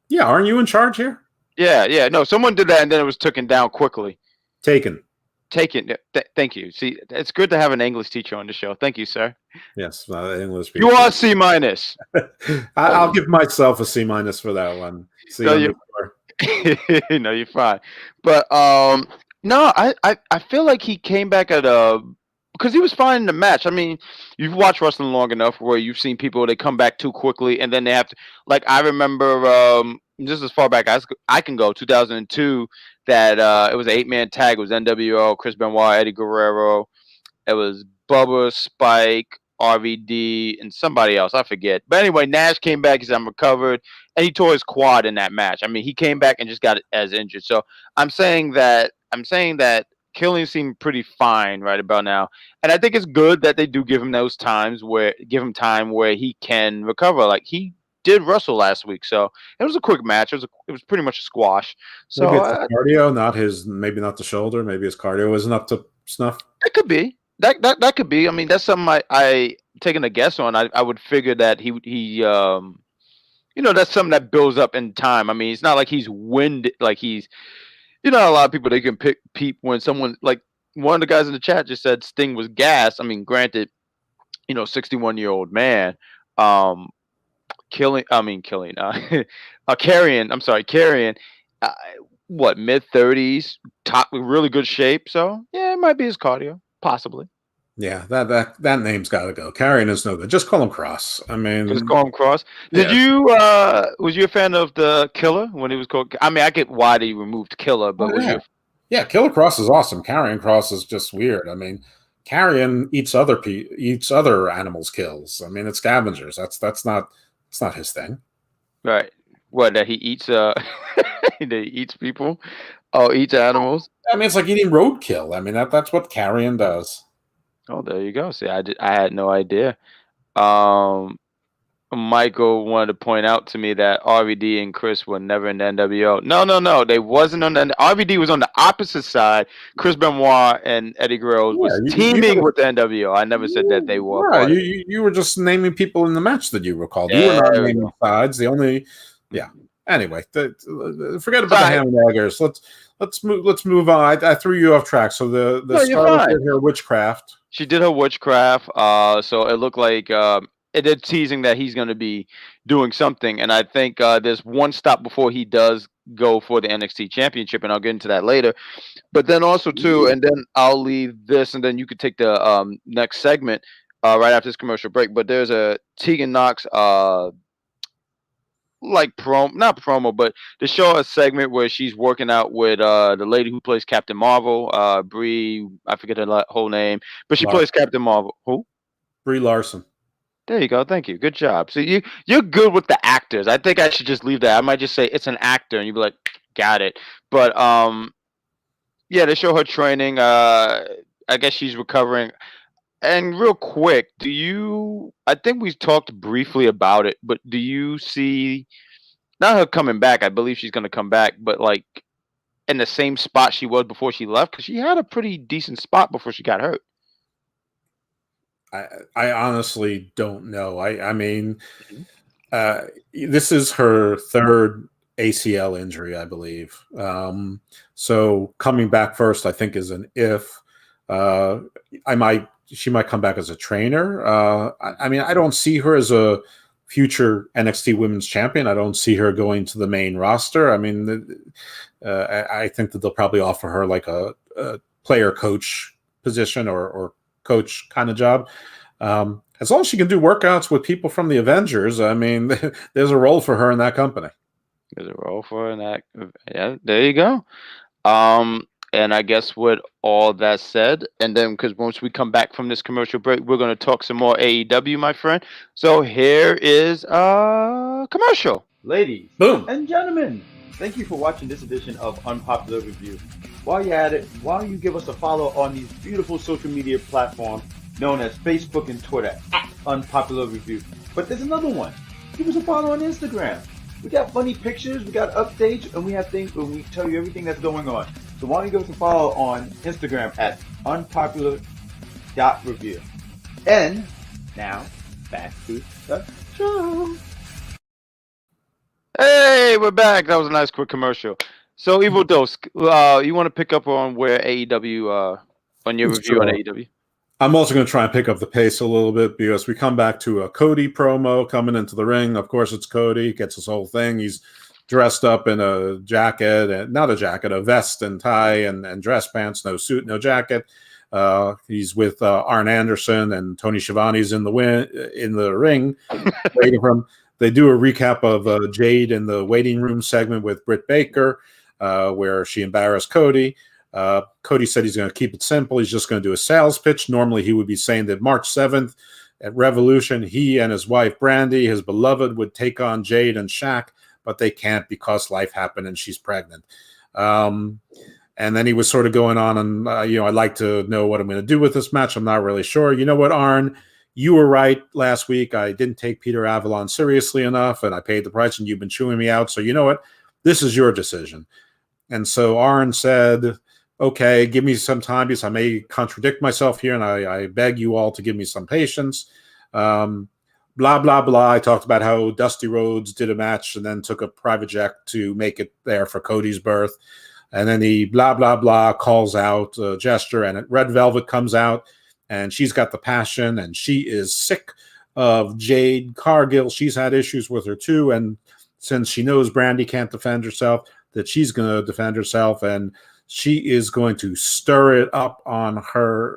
Yeah, aren't you in charge here? Yeah. No, someone did that, and then it was taken down quickly. Taken. Thank you. See, it's good to have an English teacher on the show. Thank you, sir. Yes, English. You are C-. I'll give myself a C- for that one. No, no, you're fine. But no, I feel like he came back at because he was fine in the match. I mean, you've watched wrestling long enough where you've seen people, they come back too quickly and then they have to, like, I remember just as far back as I can go, 2002, that it was an 8-man tag. It was NWO, Chris Benoit, Eddie Guerrero. It was Bubba, Spike, RVD, and somebody else. I forget. But anyway, Nash came back. He said, I'm recovered. And he tore his quad in that match. I mean, he came back and just got as injured. So I'm saying that Killian seemed pretty fine right about now. And I think it's good that they do give him those times where he can recover. Like, he did wrestle last week, so it was a quick match. It was pretty much a squash. So maybe it's the cardio, maybe not the shoulder. Maybe his cardio isn't up to snuff. It could be. That could be. I mean, that's something I taking a guess on. I would figure that he that's something that builds up in time. I mean, it's not like he's winded, like he's, a lot of people, they can peep when someone, like one of the guys in the chat just said Sting was gassed. I mean, granted, 61-year-old man, Carrion, what, mid-30s, top, really good shape. So yeah, it might be his cardio, possibly. Yeah, that name's got to go. Carrion is no good. Just call him Cross. I mean, just call him Cross. Did you? Was you a fan of the Killer when he was called? I mean, I get why they removed Killer, but yeah, Killer Cross is awesome. Carrion Cross is just weird. I mean, Carrion eats other animals' kills. I mean, it's scavengers. That's not his thing. Right. What, that he eats? That he eats people? Oh, eats animals. I mean, it's like eating roadkill. I mean, that's what Carrion does. Oh, there you go. See, I had no idea. Michael wanted to point out to me that RVD and Chris were never in the NWO. No, they wasn't on the RVD was on the opposite side. Chris Benoit and Eddie Guerrero was teaming with the NWO. I never said that they were. Yeah, you were just naming people in the match that you recalled. You were not naming sides. Anyway, forget about the Hamburgers. Let's move on. I threw you off track. So the star did her witchcraft. She did her witchcraft. So it looked like it is teasing that he's going to be doing something, and I think there's one stop before he does go for the NXT Championship, and I'll get into that later. But then also too, and then I'll leave this, and then you could take the next segment right after this commercial break. But there's a Tegan Knox not promo, but to show a segment where she's working out with the lady who plays Captain Marvel, Brie. I forget her whole name, but she plays Captain Marvel. Who? Brie Larson. There you go. Thank you. Good job. So you're good with the actors. I think I should just leave that. I might just say it's an actor, and you'd be like, got it. But yeah, they show her training. I guess she's recovering. And real quick, I think we talked briefly about it, but do you see, not her coming back, I believe she's going to come back, but like in the same spot she was before she left? Because she had a pretty decent spot before she got hurt. I honestly don't know. I mean, this is her third ACL injury, I believe. So coming back first, I think, is an if. She might come back as a trainer. I mean, I don't see her as a future NXT Women's Champion. I don't see her going to the main roster. I mean, I think that they'll probably offer her like a player coach position or coach kind of job. As long as she can do workouts with people from the Avengers, I mean, there's a role for her in that company. There's a role for her in that. Yeah, there you go. And I guess with all that said, and then because once we come back from this commercial break, we're going to talk some more AEW, my friend. So here is a commercial. Ladies Boom. and gentlemen, thank you for watching this edition of Unpopular Review. While you're at it, why don't you give us a follow on these beautiful social media platforms known as Facebook and Twitter at Unpopular Review. But there's another one. Give us a follow on Instagram. We got funny pictures, we got updates, and we have things where we tell you everything that's going on. So why don't you give us a follow on Instagram at unpopular.review. And now, back to the show. Hey, we're back. That was a nice quick commercial. So, Evil Dose, you want to pick up on where AEW, on your review on AEW? I'm also going to try and pick up the pace a little bit because we come back to a Cody promo coming into the ring. Of course, it's Cody. Gets his whole thing. He's dressed up in a jacket, and not a jacket, a vest and tie and dress pants, no suit, no jacket. He's with Arn Anderson, and Tony Schiavone's in the ring waiting for him. They do a recap of Jade in the waiting room segment with Britt Baker, where she embarrassed Cody. Cody said he's going to keep it simple. He's just going to do a sales pitch. Normally, he would be saying that March 7th at Revolution, he and his wife, Brandy, his beloved, would take on Jade and Shaq, but they can't because life happened and she's pregnant. And then he was sort of going on and, I'd like to know what I'm going to do with this match. I'm not really sure. You know what, Arn? You were right last week. I didn't take Peter Avalon seriously enough, and I paid the price, and you've been chewing me out. So you know what? This is your decision. And so Arn said, okay, give me some time because I may contradict myself here, and I beg you all to give me some patience. Blah, blah, blah. I talked about how Dusty Rhodes did a match and then took a private jet to make it there for Cody's birth. And then he blah, blah, blah, calls out a gesture, and Red Velvet comes out, and she's got the passion, and she is sick of Jade Cargill. She's had issues with her too, and since she knows Brandy can't defend herself, that she's going to defend herself, and she is going to stir it up on her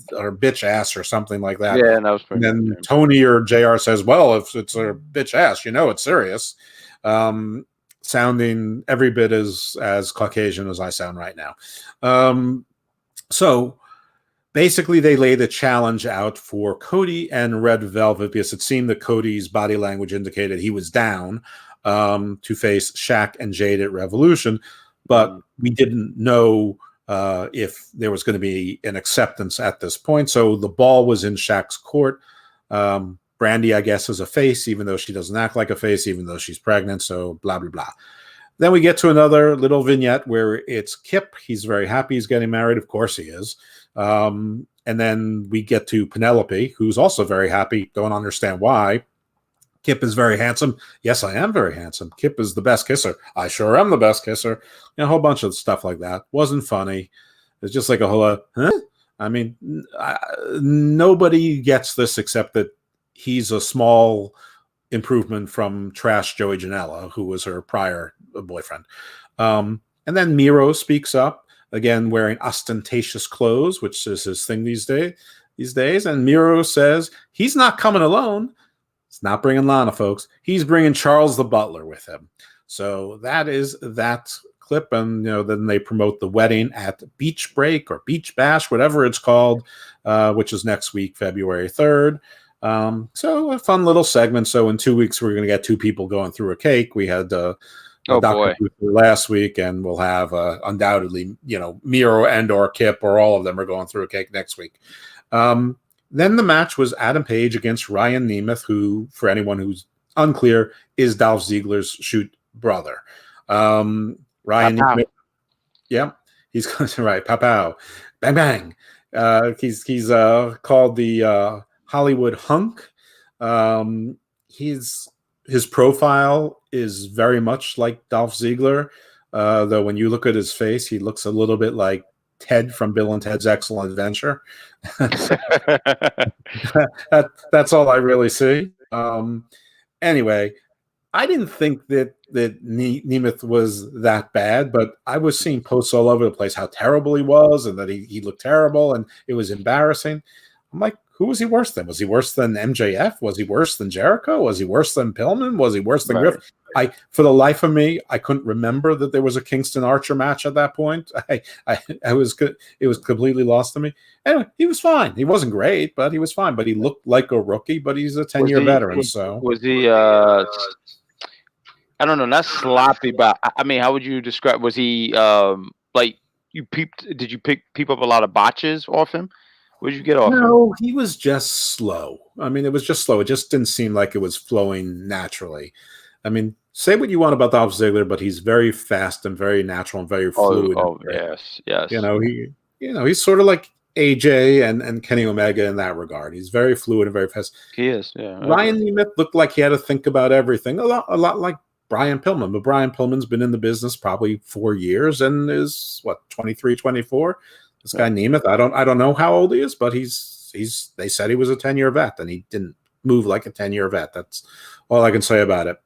bitch ass or something like that. Yeah, and that was pretty. And then Tony or JR says, well, if it's her bitch ass, it's serious. Sounding every bit as Caucasian as I sound right now. So basically they lay the challenge out for Cody and Red Velvet because it seemed that Cody's body language indicated he was down to face Shaq and Jade at Revolution. But we didn't know if there was going to be an acceptance at this point. So the ball was in Shaq's court. Brandy, I guess, is a face, even though she doesn't act like a face, even though she's pregnant. So blah, blah, blah. Then we get to another little vignette where it's Kip. He's very happy he's getting married. Of course he is. And then we get to Penelope, who's also very happy. Don't understand why. Kip is very handsome. Yes, I am very handsome. Kip is the best kisser. I sure am the best kisser. A whole bunch of stuff like that. Wasn't funny. It's just like a whole huh? I mean, nobody gets this except that he's a small improvement from trash Joey Janela, who was her prior boyfriend. And then Miro speaks up, again wearing ostentatious clothes, which is his thing these days. And Miro says he's not coming alone. He's not bringing Lana, folks. He's bringing Charles the Butler with him. So that is that clip. And, then they promote the wedding at Beach Break or Beach Bash, whatever it's called, which is next week, February 3rd. So a fun little segment. So in 2 weeks, we're going to get two people going through a cake. We had Dr. last week, and we'll have undoubtedly, Miro and or Kip or all of them are going through a cake next week. Then the match was Adam Page against Ryan Nemeth, who, for anyone who's unclear, is Dolph Ziggler's shoot brother. Ryan Nemeth, yeah, he's right. Pow, bang, bang. He's called the Hollywood hunk. His profile is very much like Dolph Ziggler, though when you look at his face, he looks a little bit like Ted from Bill and Ted's Excellent Adventure. That's all I really see. Anyway, I didn't think that Nemeth was that bad, but I was seeing posts all over the place how terrible he was and that he looked terrible and it was embarrassing. I'm like, who was he worse than? Was he worse than MJF? Was he worse than Jericho? Was he worse than Pillman? Was he worse than Griff? For the life of me, I couldn't remember that there was a Kingston Archer match at that point. It was completely lost to me. Anyway, he was fine. He wasn't great, but he was fine. But he looked like a rookie, but he's a 10-year veteran. Was he? I don't know, not sloppy, but I mean, how would you describe? Was he like you peeped? Did you peep up a lot of botches off him? What did you get off him? No, he was just slow. I mean, it was just slow. It just didn't seem like it was flowing naturally. I mean, say what you want about Dolph Ziggler, but he's very fast and very natural and very fluid. Yes. He's sort of like AJ and Kenny Omega in that regard. He's very fluid and very fast. He is. Yeah. Ryan Nemeth looked like he had to think about everything a lot like Brian Pillman. But Brian Pillman's been in the business probably 4 years and is 23, 24. This guy Nemeth, I don't know how old he is, but they said he was a 10-year vet, and he didn't move like a 10-year vet. That's all I can say about it.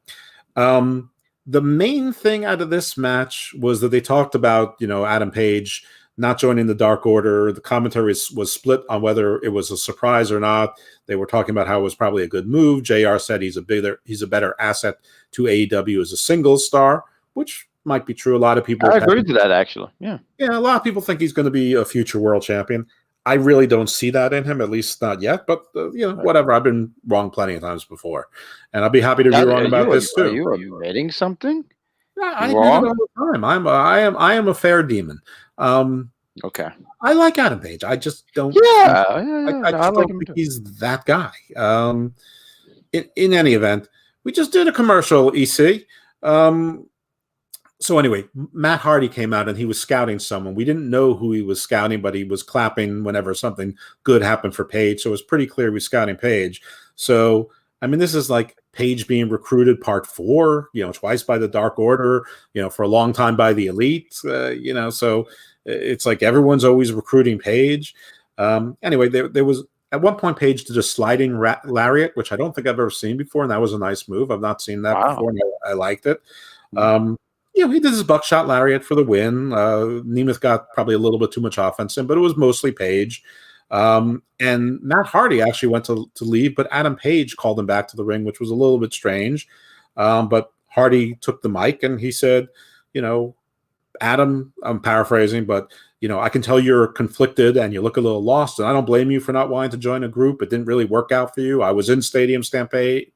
The main thing out of this match was that they talked about, Adam Page not joining the Dark Order. The commentary was split on whether it was a surprise or not. They were talking about how it was probably a good move. JR said he's a better asset to AEW as a singles star, which might be true. A lot of people. I agree to that, actually. Yeah. Yeah, a lot of people think he's going to be a future world champion. I really don't see that in him, at least not yet. But whatever. I've been wrong plenty of times before, and I'll be happy to be wrong about this too. Are you admitting something? Yeah, I admit it all the time. I am a fair demon. Okay. I like Adam Page. I just don't. Yeah, I just don't think he's that guy. In any event, we just did a commercial. EC. So anyway, Matt Hardy came out and he was scouting someone. We didn't know who he was scouting, but he was clapping whenever something good happened for Paige. So it was pretty clear he was scouting Paige. So, I mean, this is like Paige being recruited part 4, twice by the Dark Order, for a long time by the Elite, so it's like everyone's always recruiting Paige. Anyway, there was at one point Paige did a sliding lariat, which I don't think I've ever seen before. And that was a nice move. I've not seen that before. And I liked it. He did his buckshot lariat for the win. Nemeth got probably a little bit too much offense in, but it was mostly Paige. And Matt Hardy actually went to leave, but Adam Page called him back to the ring, which was a little bit strange. But Hardy took the mic and he said, Adam, I'm paraphrasing, but, I can tell you're conflicted and you look a little lost, and I don't blame you for not wanting to join a group. It didn't really work out for you. I was in Stadium Stampede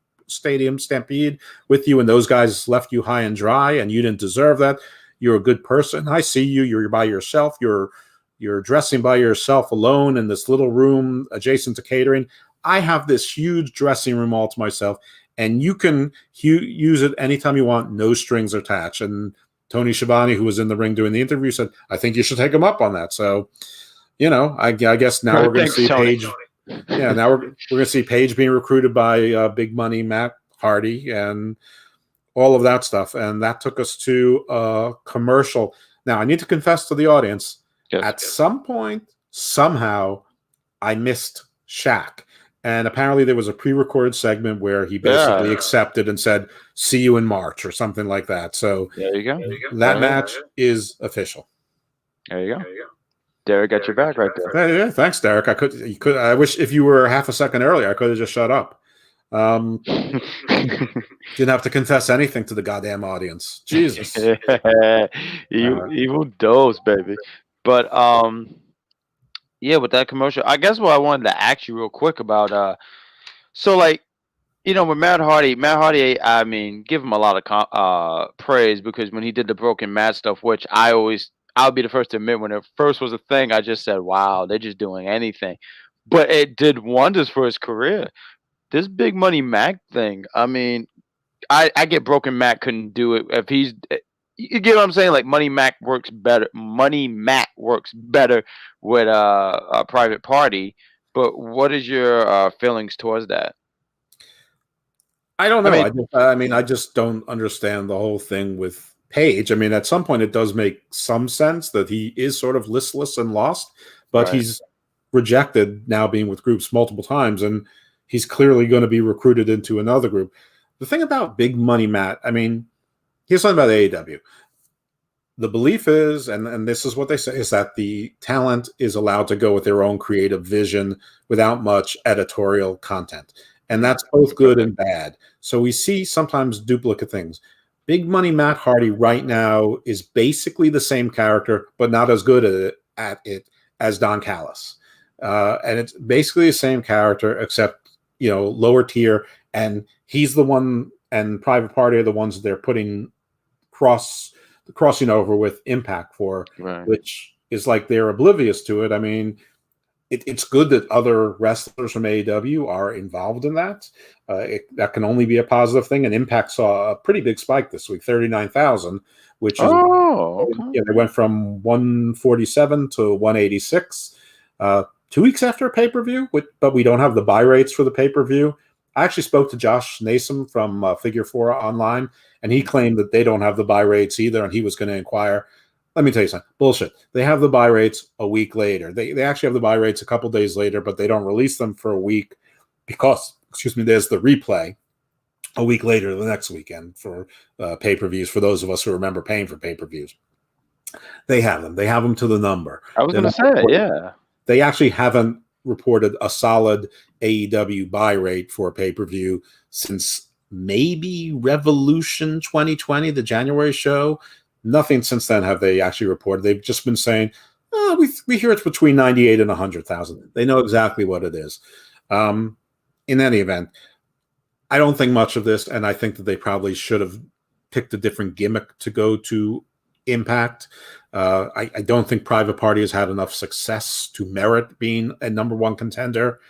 with you, and those guys left you high and dry, and you didn't deserve that. You're a good person. I see you. You're by yourself. You're dressing by yourself alone in this little room adjacent to catering. I have this huge dressing room all to myself, and you can use it anytime you want, no strings attached. And Tony Schiavone, who was in the ring doing the interview, said, I think you should take him up on that. So, I guess now we're going to see Paige. Yeah, now we're going to see Paige being recruited by Big Money Matt Hardy and all of that stuff. And that took us to a commercial. Now, I need to confess to the audience, at some point, somehow, I missed Shaq. And apparently there was a pre-recorded segment where he basically accepted and said, see you in March or something like that. So there you go. That match is official. There you go. Derek got your back right there. Yeah, thanks, Derek. I wish if you were half a second earlier, I could have just shut up. Didn't have to confess anything to the goddamn audience. Jesus. Evil dose, baby. But yeah, with that commercial, I guess what I wanted to ask you real quick about, with Matt Hardy, I mean, give him a lot of praise, because when he did the broken Matt stuff, which I'll be the first to admit, when it first was a thing, I just said, wow, they're just doing anything. But it did wonders for his career. This Big Money Mac thing, I mean, I get broken Mac couldn't do it if he's. You get what I'm saying? Like Money Mac works better. Money Mac works better with a private party. But what is your feelings towards that? I don't know. I just don't understand the whole thing with Page. I mean, at some point, it does make some sense that he is sort of listless and lost, but he's rejected now being with groups multiple times, and he's clearly going to be recruited into another group. The thing about Big Money Matt, I mean, here's something about AEW. The belief is, and this is what they say, is that the talent is allowed to go with their own creative vision without much editorial content. And that's both good and bad. So we see sometimes duplicate things. Big Money Matt Hardy right now is basically the same character, but not as good at it as Don Callis. And it's basically the same character, except, lower tier. And he's the one, and Private Party are the ones that they're putting crossing over with Impact for, which is like they're oblivious to it. I mean, it's good that other wrestlers from AEW are involved in that. That can only be a positive thing. And Impact saw a pretty big spike this week, 39,000, which is okay. they went from 147 to 186 2 weeks after a pay-per-view. But we don't have the buy rates for the pay-per-view. I actually spoke to Josh Nasom from Figure 4 Online, and he claimed that they don't have the buy rates either, and he was going to inquire. Let me tell you something. Bullshit. They have the buy rates a week later. They actually have the buy rates a couple days later, but they don't release them for a week because, there's the replay a week later the next weekend for pay-per-views for those of us who remember paying for pay-per-views. They have them. They have them to the number. I was going to say, yeah. They actually haven't reported a solid AEW buy rate for a pay-per-view since maybe Revolution 2020, the January show. Nothing since then have they actually reported. They've just been saying, we hear it's between 98 and 100,000. They know exactly what it is. In any event, I don't think much of this, and I think that they probably should have picked a different gimmick to go to Impact. I don't think Private Party has had enough success to merit being a number one contender.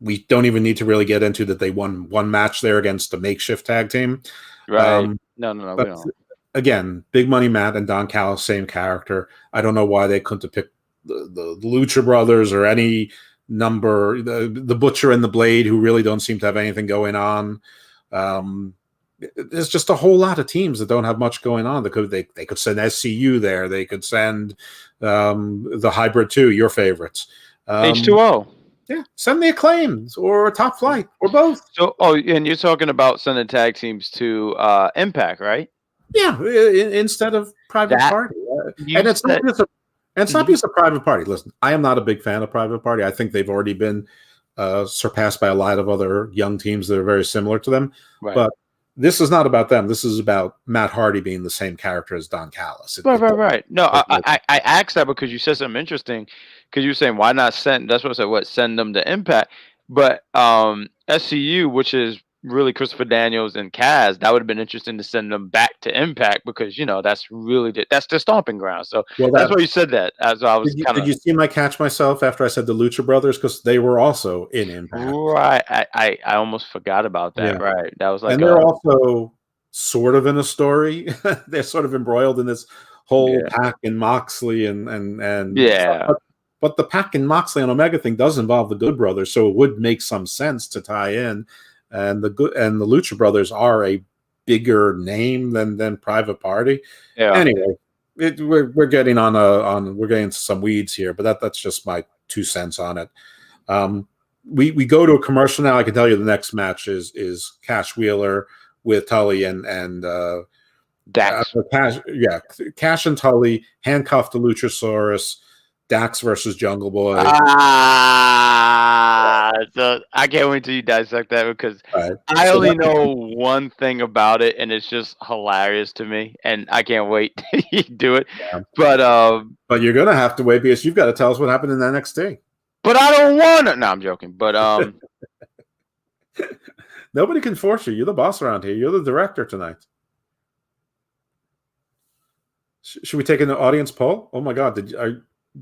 We don't even need to really get into that they won one match there against a makeshift tag team. Right. No, we don't. Again, Big Money Matt and Don Callis, same character. I don't know why they couldn't have picked the Lucha Brothers or any number, the Butcher and the Blade, who really don't seem to have anything going on. There's just a whole lot of teams that don't have much going on. They could send SCU there. They could send the Hybrid 2, your favorites. H2O. Yeah, send the Acclaims or Top Flight or both. So, and you're talking about sending tag teams to Impact, right? Yeah, instead of Private Party. And it's not just a Private Party. Listen, I am not a big fan of Private Party. I think they've already been surpassed by a lot of other young teams that are very similar to them. Right. But this is not about them. This is about Matt Hardy being the same character as Don Callis. Right. No, I asked that because you said something interesting. Because you were saying, why not send? That's what I said. Send them to Impact? But SCU, which is really Christopher Daniels and Kaz, that would have been interesting to send them back to Impact because that's really that's their stomping ground. So that's why you said that. As I was did you see my catch myself after I said the Lucha Brothers, because they were also in Impact? Right. I almost forgot about that. Yeah. Right. That was like, and they're also sort of in a story. They're sort of embroiled in this whole Pac and Moxley and yeah. But the Pac and Moxley and Omega thing does involve the Good Brothers, so it would make some sense to tie in. And the Lucha Brothers are a bigger name than Private Party. Yeah. Anyway, we're getting we're getting into some weeds here, but that's just my 2 cents on it. We go to a commercial now. I can tell you the next match is Cash Wheeler with Tully and Dax. Cash and Tully handcuffed to Luchasaurus. Dax versus Jungle Boy. So I can't wait till you dissect that because I only know one thing about it, and it's just hilarious to me, and I can't wait till you do it. Yeah. But you're gonna have to wait because you've got to tell us what happened in NXT. But I don't want to. No, I'm joking. But nobody can force you. You're the boss around here. You're the director tonight. Should we take an audience poll? Oh my God!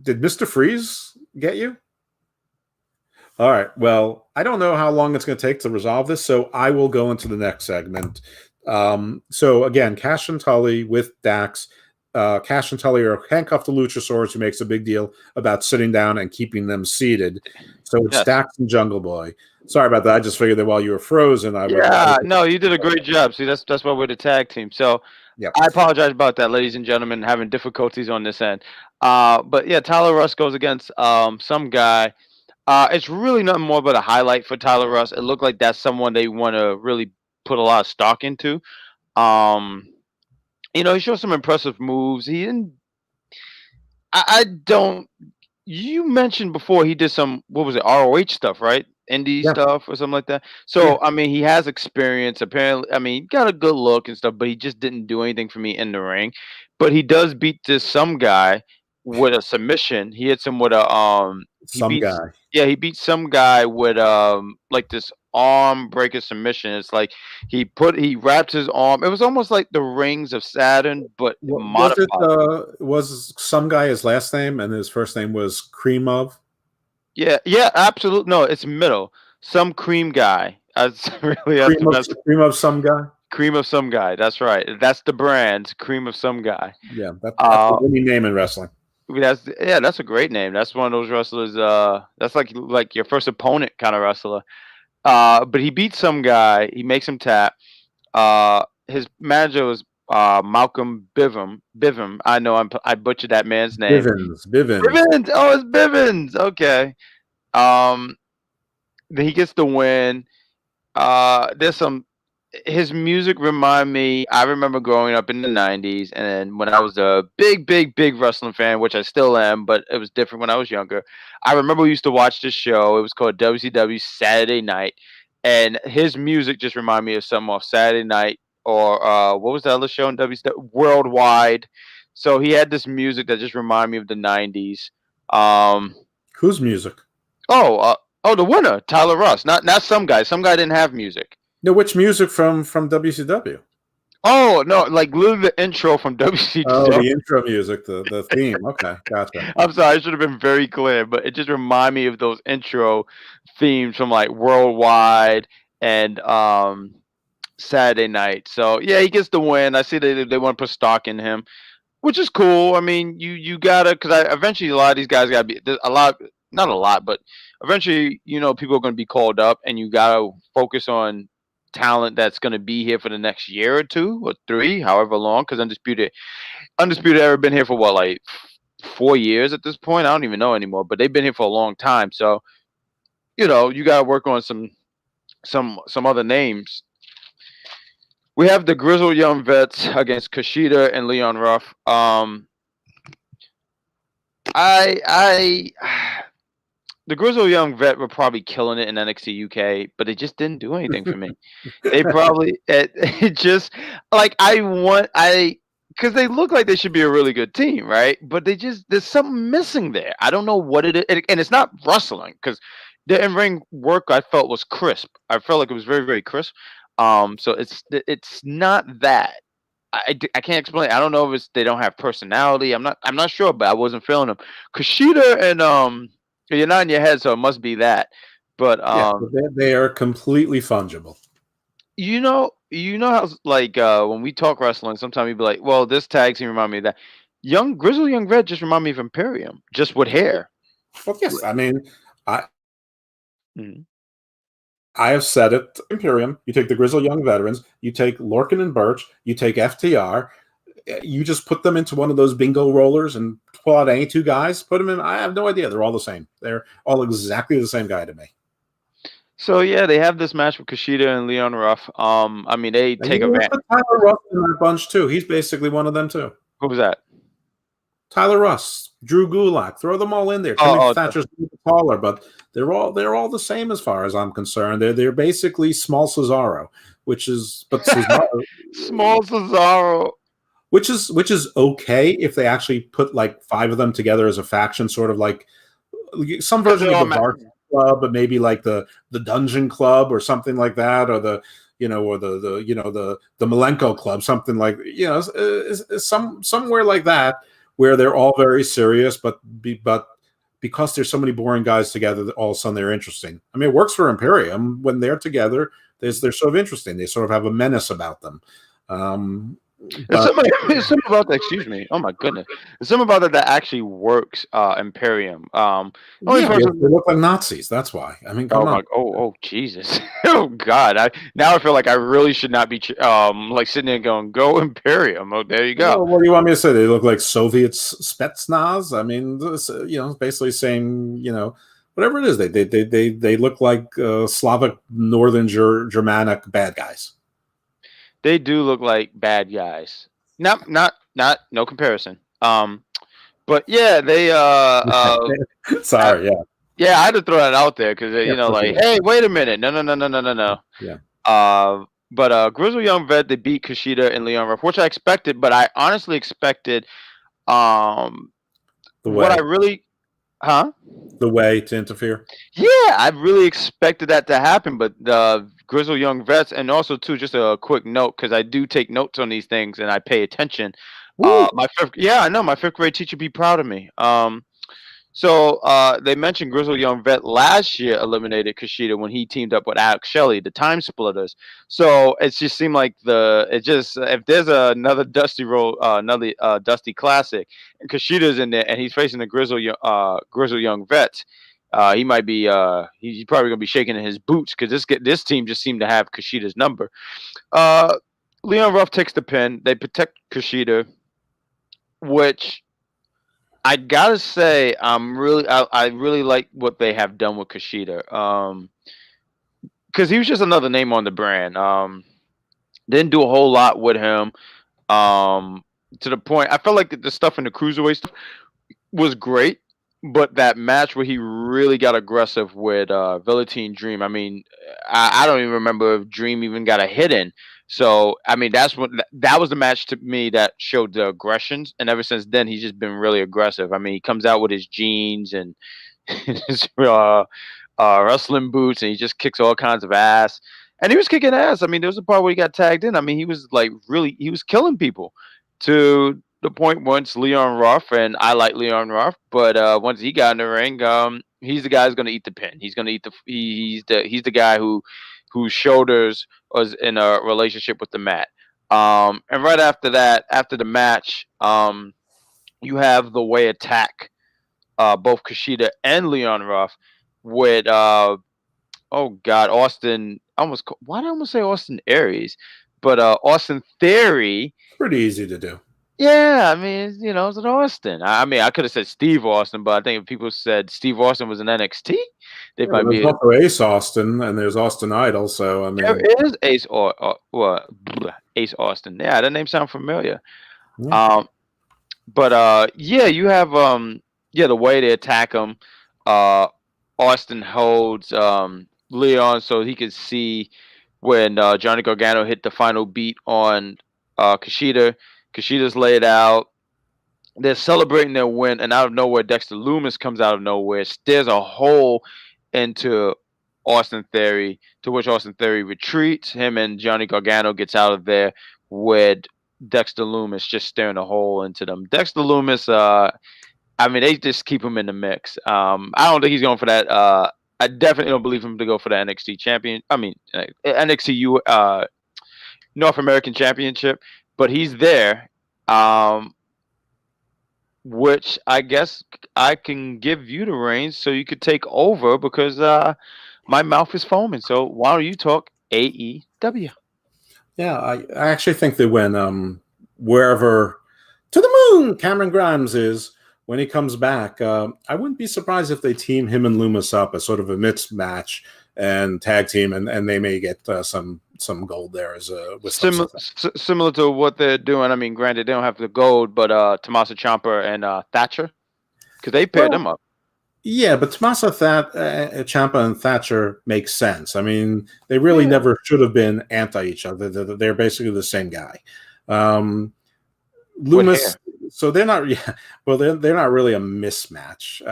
Did Mr. Freeze get you? All right. Well, I don't know how long it's going to take to resolve this, so I will go into the next segment. So again, Cash and Tully with Dax. Cash and Tully are handcuffed to Luchasaurus, who makes a big deal about sitting down and keeping them seated. So it's Dax and Jungle Boy. Sorry about that. I just figured that while you were frozen, no, you did a great job. See, that's why we're the tag team. So I apologize about that, ladies and gentlemen, having difficulties on this end. But yeah, Tyler Russ goes against some guy. It's really nothing more but a highlight for Tyler Russ. It looked like that's someone they want to really put a lot of stock into. He showed some impressive moves. He didn't. You mentioned before he did some, what was it, ROH stuff, right? Indie stuff or something like that. So, I mean, he has experience. Apparently, I mean, he got a good look and stuff, but he just didn't do anything for me in the ring. But he does beat some guy with a submission. He hits him with a he beat some guy with like this arm breaker submission. It's like he wrapped his arm. It was almost like the rings of Saturn, but modified. Was some guy his last name and his first name was Kremov? Yeah, absolutely. No, it's middle. Some cream guy. That's really that's the best. Cream of some guy. Cream of some guy. That's right. That's the brand. Cream of some guy. Yeah, that's a Uh, winning name in wrestling. that's a great name. That's one of those wrestlers. That's like your first opponent kind of wrestler. But he beats some guy. He makes him tap. His manager was Malcolm Bivens. Bivens. I know I butchered that man's name. Bivens. Bivens. Oh, it's Bivens. Okay. Um, then he gets the win. There's some. His music remind me. I remember growing up in the '90s, and then when I was a big wrestling fan, which I still am, but it was different when I was younger. I remember we used to watch this show. It was called WCW Saturday Night, and his music just reminded me of something off Saturday Night or what was the other show in WCW? Worldwide. So he had this music that just reminded me of the '90s. Um, Whose music? oh, the winner, Tyler Russ. Not some guy. Some guy didn't have music. No, which music from WCW? Oh no, like literally the intro from WCW. Oh, the intro music, the theme. Okay, gotcha. I'm sorry, I should have been very clear, but it just reminded me of those intro themes from like Worldwide and Saturday Night. So yeah, he gets the win. I see they want to put stock in him, which is cool. I mean, you gotta because eventually a lot of these guys gotta be there's a lot, not a lot, but eventually people are gonna be called up, and you gotta focus on talent that's going to be here for the next year or 2 or 3, however long. Because Undisputed ever been here for what, like 4 years at this point? I don't even know anymore. But they've been here for a long time. So you got to work on some other names. We have the Grizzled Young Vets against Kushida and Leon Ruff. I the Grizzled Young Vet were probably killing it in NXT UK, but it just didn't do anything for me. They probably it just like because they look like they should be a really good team, right? But there's something missing there. I don't know what it is, and it's not wrestling because the in-ring work I felt was crisp. I felt like it was very very crisp. So it's not that. I can't explain. I don't know if it's they don't have personality. I'm not sure, but I wasn't feeling them. Kushida and you're nodding your head, so it must be that. But they are completely fungible. You know how like when we talk wrestling, sometimes you be like, "Well, this tag team remind me of that." Grizzled Young Red just remind me of Imperium, just with hair. Well, yes, I mean, Mm-hmm. I have said it. Imperium. You take the Grizzled Young Veterans. You take Lorcan and Birch. You take FTR. You just put them into one of those bingo rollers and pull out any two guys. Put them in. I have no idea. They're all the same. They're all exactly the same guy to me. So yeah, they have this match with Kushida and Leon Ruff. I mean, they take advantage. Tyler Russ in that bunch too. He's basically one of them too. Who was that? Tyler Russ, Drew Gulak. Throw them all in there. Timmy Thatcher's taller, but they're all the same as far as I'm concerned. They're basically small Cesaro, Small Cesaro. Which is okay if they actually put like 5 of them together as a faction, sort of like some version of the Varsity Club, but maybe like the Dungeon Club or something like that, or the Malenko Club, something like somewhere like that, where they're all very serious, but because there's so many boring guys together, that all of a sudden they're interesting. I mean, it works for Imperium when they're together. They're sort of interesting. They sort of have a menace about them. There's something about that. Excuse me. Oh my goodness. There's something about that actually works. Imperium. They look like Nazis. That's why. I mean, come on. Oh, Jesus. Oh God. I feel like I really should not be like sitting there going, "Go Imperium." Oh, there you go. Well, what do you want me to say? They look like Soviet Spetsnaz. I mean, basically saying, whatever it is. They look like Slavic Northern Germanic bad guys. They do look like bad guys. Not no comparison. But yeah, they sorry, yeah. Yeah, I had to throw that out there because hey, wait a minute. No. Yeah. But Grizzled Young Vet, they beat Kushida and Leon Ruff, which I expected, but I honestly expected the way to interfere. Yeah, I really expected that to happen, but the Grizzled Young Vets, and also too, just a quick note because I do take notes on these things and I pay attention. My fifth grade teacher be proud of me. So they mentioned Grizzled Young Vet last year eliminated Kushida when he teamed up with Alex Shelley, the Time Splitters. So it just seemed like if there's another another Dusty Classic, and Kushida's in there, and he's facing the Grizzled Young Vets, he might be he's probably gonna be shaking in his boots because this team just seemed to have Kushida's number. Uh, Leon Ruff takes the pin. They protect Kushida, which I gotta say, I really like what they have done with Kushida. Because he was just another name on the brand. Didn't do a whole lot with him. To the point, I felt like the stuff in the cruiserweight stuff was great, but that match where he really got aggressive with Velveteen Dream. I mean, I don't even remember if Dream even got a hit in. So I mean, that was the match to me that showed the aggressions, and ever since then he's just been really aggressive. I mean, he comes out with his jeans and his wrestling boots, and he just kicks all kinds of ass. And he was kicking ass. I mean, there was a part where he got tagged in. I mean, he was like he was killing people to the point once Leon Ruff, and I like Leon Ruff, but once he got in the ring, he's the guy who's going to eat the pin. He's going to eat he's the guy whose shoulders was in a relationship with the mat. And right after that, after the match, you have the way attack both Kushida and Leon Ruff with oh God, Austin. Why did I almost say Austin Aries? But Austin Theory. Pretty easy to do. Yeah, I mean, it's an Austin. I mean, I could have said Steve Austin, but I think if people said Steve Austin was in NXT, they might be. There's also Ace Austin, and there's Austin Idol. So I mean, there is Ace Ace Austin. Yeah, that name sounds familiar. Yeah. But yeah, you have the way they attack him. Austin holds Leon so he could see when Johnny Gargano hit the final beat on Kushida. Kushida's laid out. They're celebrating their win, and out of nowhere, Dexter Lumis comes out of nowhere, stares a hole into Austin Theory, to which Austin Theory retreats. Him and Johnny Gargano gets out of there with Dexter Lumis just staring a hole into them. Dexter Lumis, I mean, they just keep him in the mix. I don't think he's going for that. I definitely don't believe him to go for the NXT champion. I mean, NXT North American Championship. But he's there, which I guess I can give you the reins so you could take over because my mouth is foaming. So why don't you talk AEW? Yeah, I actually think that when wherever to the moon Cameron Grimes is when he comes back, I wouldn't be surprised if they team him and Lumis up as sort of a mixed match and tag team, and they may get some gold there as with similar to what they're doing. I mean, granted, they don't have the gold, but Tommaso Ciampa and Thatcher, because they paired them up. Yeah, but Tommaso Ciampa and Thatcher makes sense. I mean, they really never should have been anti each other. They're basically the same guy. Lumis, so they're not. Yeah, well, they're not really a mismatch.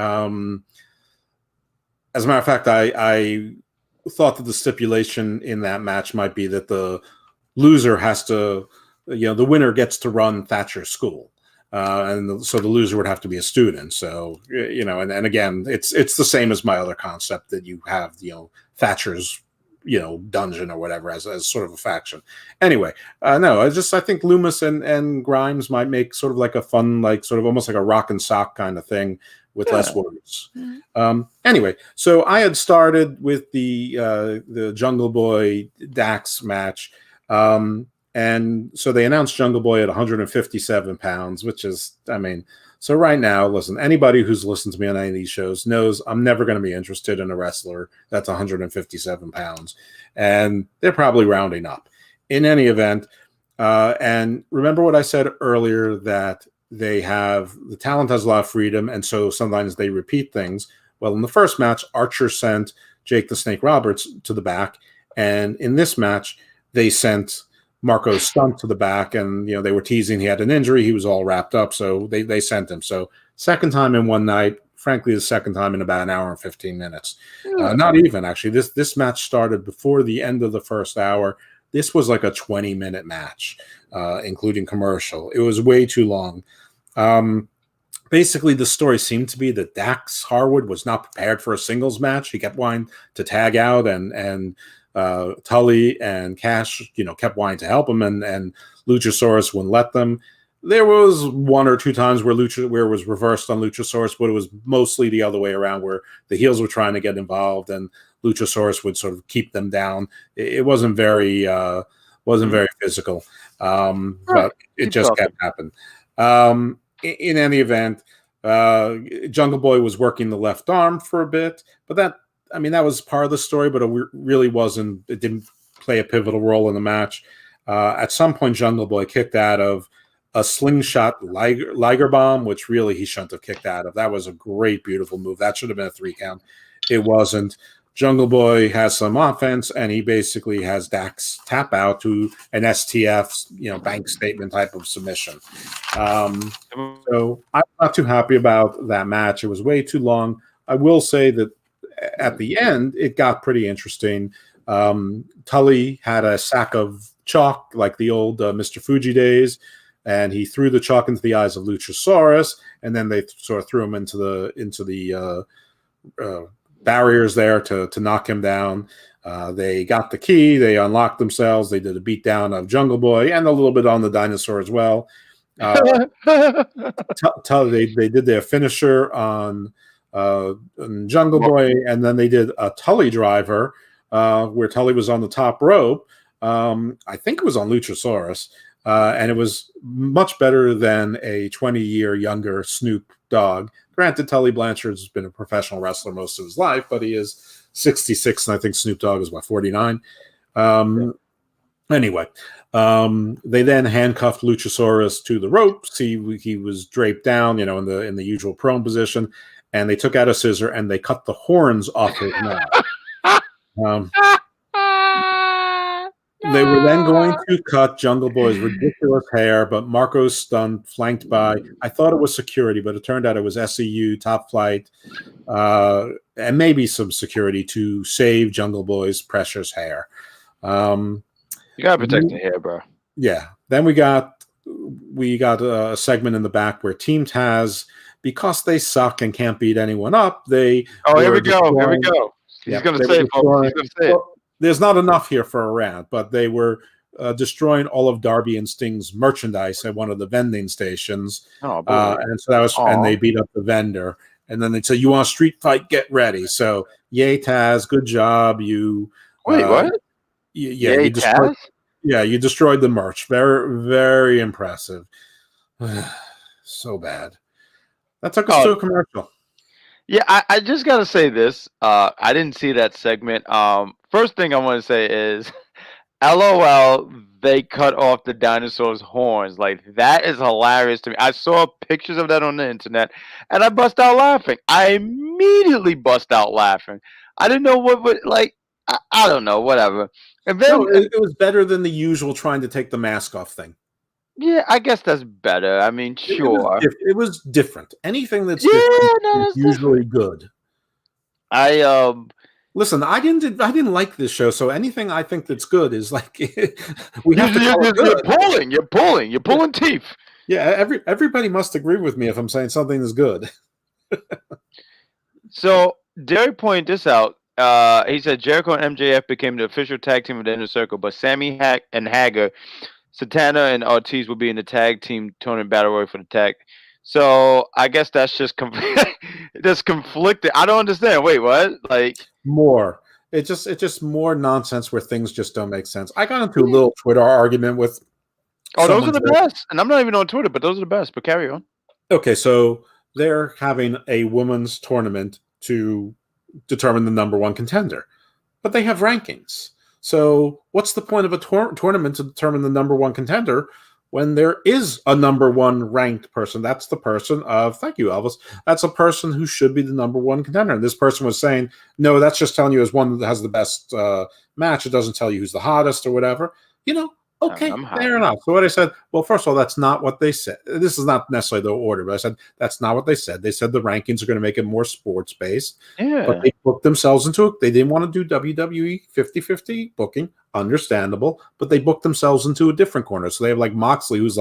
As a matter of fact, I thought that the stipulation in that match might be that the loser has to, the winner gets to run Thatcher's school. So the loser would have to be a student. So, and again, it's the same as my other concept that you have, Thatcher's, dungeon or whatever as sort of a faction. Anyway, no, I think Lumis and Grimes might make sort of like a fun, like sort of almost like a rock and sock kind of thing with less words. Anyway, so I had started with the Jungle Boy Dax match. And so they announced Jungle Boy at 157 pounds, which is, I mean, so right now, listen, anybody who's listened to me on any of these shows knows I'm never going to be interested in a wrestler that's 157 pounds. And they're probably rounding up. In any event, and remember what I said earlier, that the talent has a lot of freedom, and so sometimes they repeat things. Well, in the first match, Archer sent Jake the Snake Roberts to the back, and in this match, they sent Marco Stunt to the back, and they were teasing he had an injury. He was all wrapped up, so they sent him. So second time in one night, frankly, the second time in about an hour and 15 minutes. Not even, actually. This match started before the end of the first hour. This was like a 20-minute match, including commercial. It was way too long. basically the story seemed to be that Dax Harwood was not prepared for a singles match. He kept wanting to tag out, and Tully and Cash, kept wanting to help him, and Luchasaurus wouldn't let them. There was one or two times where it was reversed on Luchasaurus, but it was mostly the other way around, where the heels were trying to get involved and Luchasaurus would sort of keep them down. It wasn't very physical, but it just kept happening. In any event, Jungle Boy was working the left arm for a bit, but that was part of the story, but it really wasn't. It didn't play a pivotal role in the match. At some point, Jungle Boy kicked out of a slingshot Liger bomb, which really he shouldn't have kicked out of. That was a great, beautiful move. That should have been a 3 count. It wasn't. Jungle Boy has some offense, and he basically has Dax tap out to an STF, bank statement type of submission. So I'm not too happy about that match. It was way too long. I will say that at the end, it got pretty interesting. Tully had a sack of chalk like the old Mr. Fuji days, and he threw the chalk into the eyes of Luchasaurus, and then they sort of threw him into the barriers there to knock him down. They got the key. They unlocked themselves. They did a beatdown of Jungle Boy and a little bit on the dinosaur as well. They did their finisher on Jungle Boy, and then they did a Tully driver where Tully was on the top rope. I think it was on Luchasaurus, and it was much better than a 20-year younger Snoop Dogg. Granted, Tully Blanchard's been a professional wrestler most of his life, but he is 66, and I think Snoop Dogg is, 49? Anyway, they then handcuffed Luchasaurus to the ropes. He was draped down, in the usual prone position, and they took out a scissor and they cut the horns off his mouth. They were then going to cut Jungle Boy's ridiculous hair, but Marco's stunned, flanked by, I thought it was security, but it turned out it was SEU, Top Flight, and maybe some security to save Jungle Boy's precious hair. You gotta protect the hair, bro. Yeah. Then we got a segment in the back where Team Taz, because they suck and can't beat anyone up, they... Here we go. He's going to say it, folks. He's going to say it. There's not enough here for a round, but they were destroying all of Darby and Sting's merchandise at one of the vending stations. And so that was, and they beat up the vendor. And then they said, "You want a street fight? Get ready." So, yay, Taz, good job. You wait, what? You destroyed the merch. Very, very impressive. So bad. That took us to a commercial. Yeah, I just gotta say this. I didn't see that segment. First thing I want to say is, LOL, they cut off the dinosaur's horns. Like, that is hilarious to me. I saw pictures of that on the internet, and I bust out laughing. I immediately bust out laughing. I didn't know what would, I don't know, whatever. And then it was better than the usual trying to take the mask off thing. Yeah, I guess that's better. I mean, sure. It was different. Anything that's different is usually good. Listen, I didn't like this show, so anything I think that's good is like we have to. You're pulling teeth. Yeah, everybody must agree with me if I'm saying something is good. So Derek pointed this out. He said Jericho and MJF became the official tag team of the Inner Circle, but Sammy and Hager, Santana and Ortiz will be in the tag team tournament battle royal for the tag. So I guess that's just that's conflicted. I don't understand. Wait, what? More. It's just more nonsense where things just don't make sense. I got into a little Twitter argument with. Oh, those are the best. And I'm not even on Twitter, but those are the best. But carry on. Okay, so they're having a women's tournament to determine the number one contender, but they have rankings. So what's the point of a tournament to determine the number one contender when there is a number one ranked person? That's the person of, thank you, Elvis. That's a person who should be the number one contender. And this person was saying, no, that's just telling you as one that has the best match. It doesn't tell you who's the hottest or whatever. Okay, fair enough. So what I said, well, first of all, that's not what they said. This is not necessarily the order, but I said, that's not what they said. They said the rankings are going to make it more sports-based. Yeah. But they booked themselves into it. They didn't want to do WWE 50-50 booking. Understandable. But they booked themselves into a different corner. So they have Moxley, who's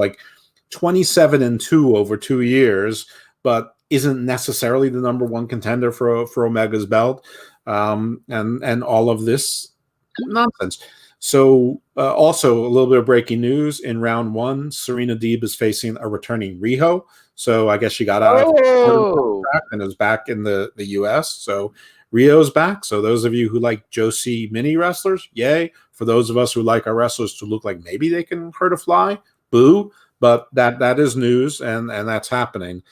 27-2 over 2 years, but isn't necessarily the number one contender for Omega's belt, and all of this nonsense. So also a little bit of breaking news in round 1, Serena Deeb is facing a returning Riho. So I guess she got out of the contract and is back in the US. So Rio's back. So those of you who like Josie mini wrestlers, yay. For those of us who like our wrestlers to look like maybe they can hurt a fly, boo. But that is news, and that's happening.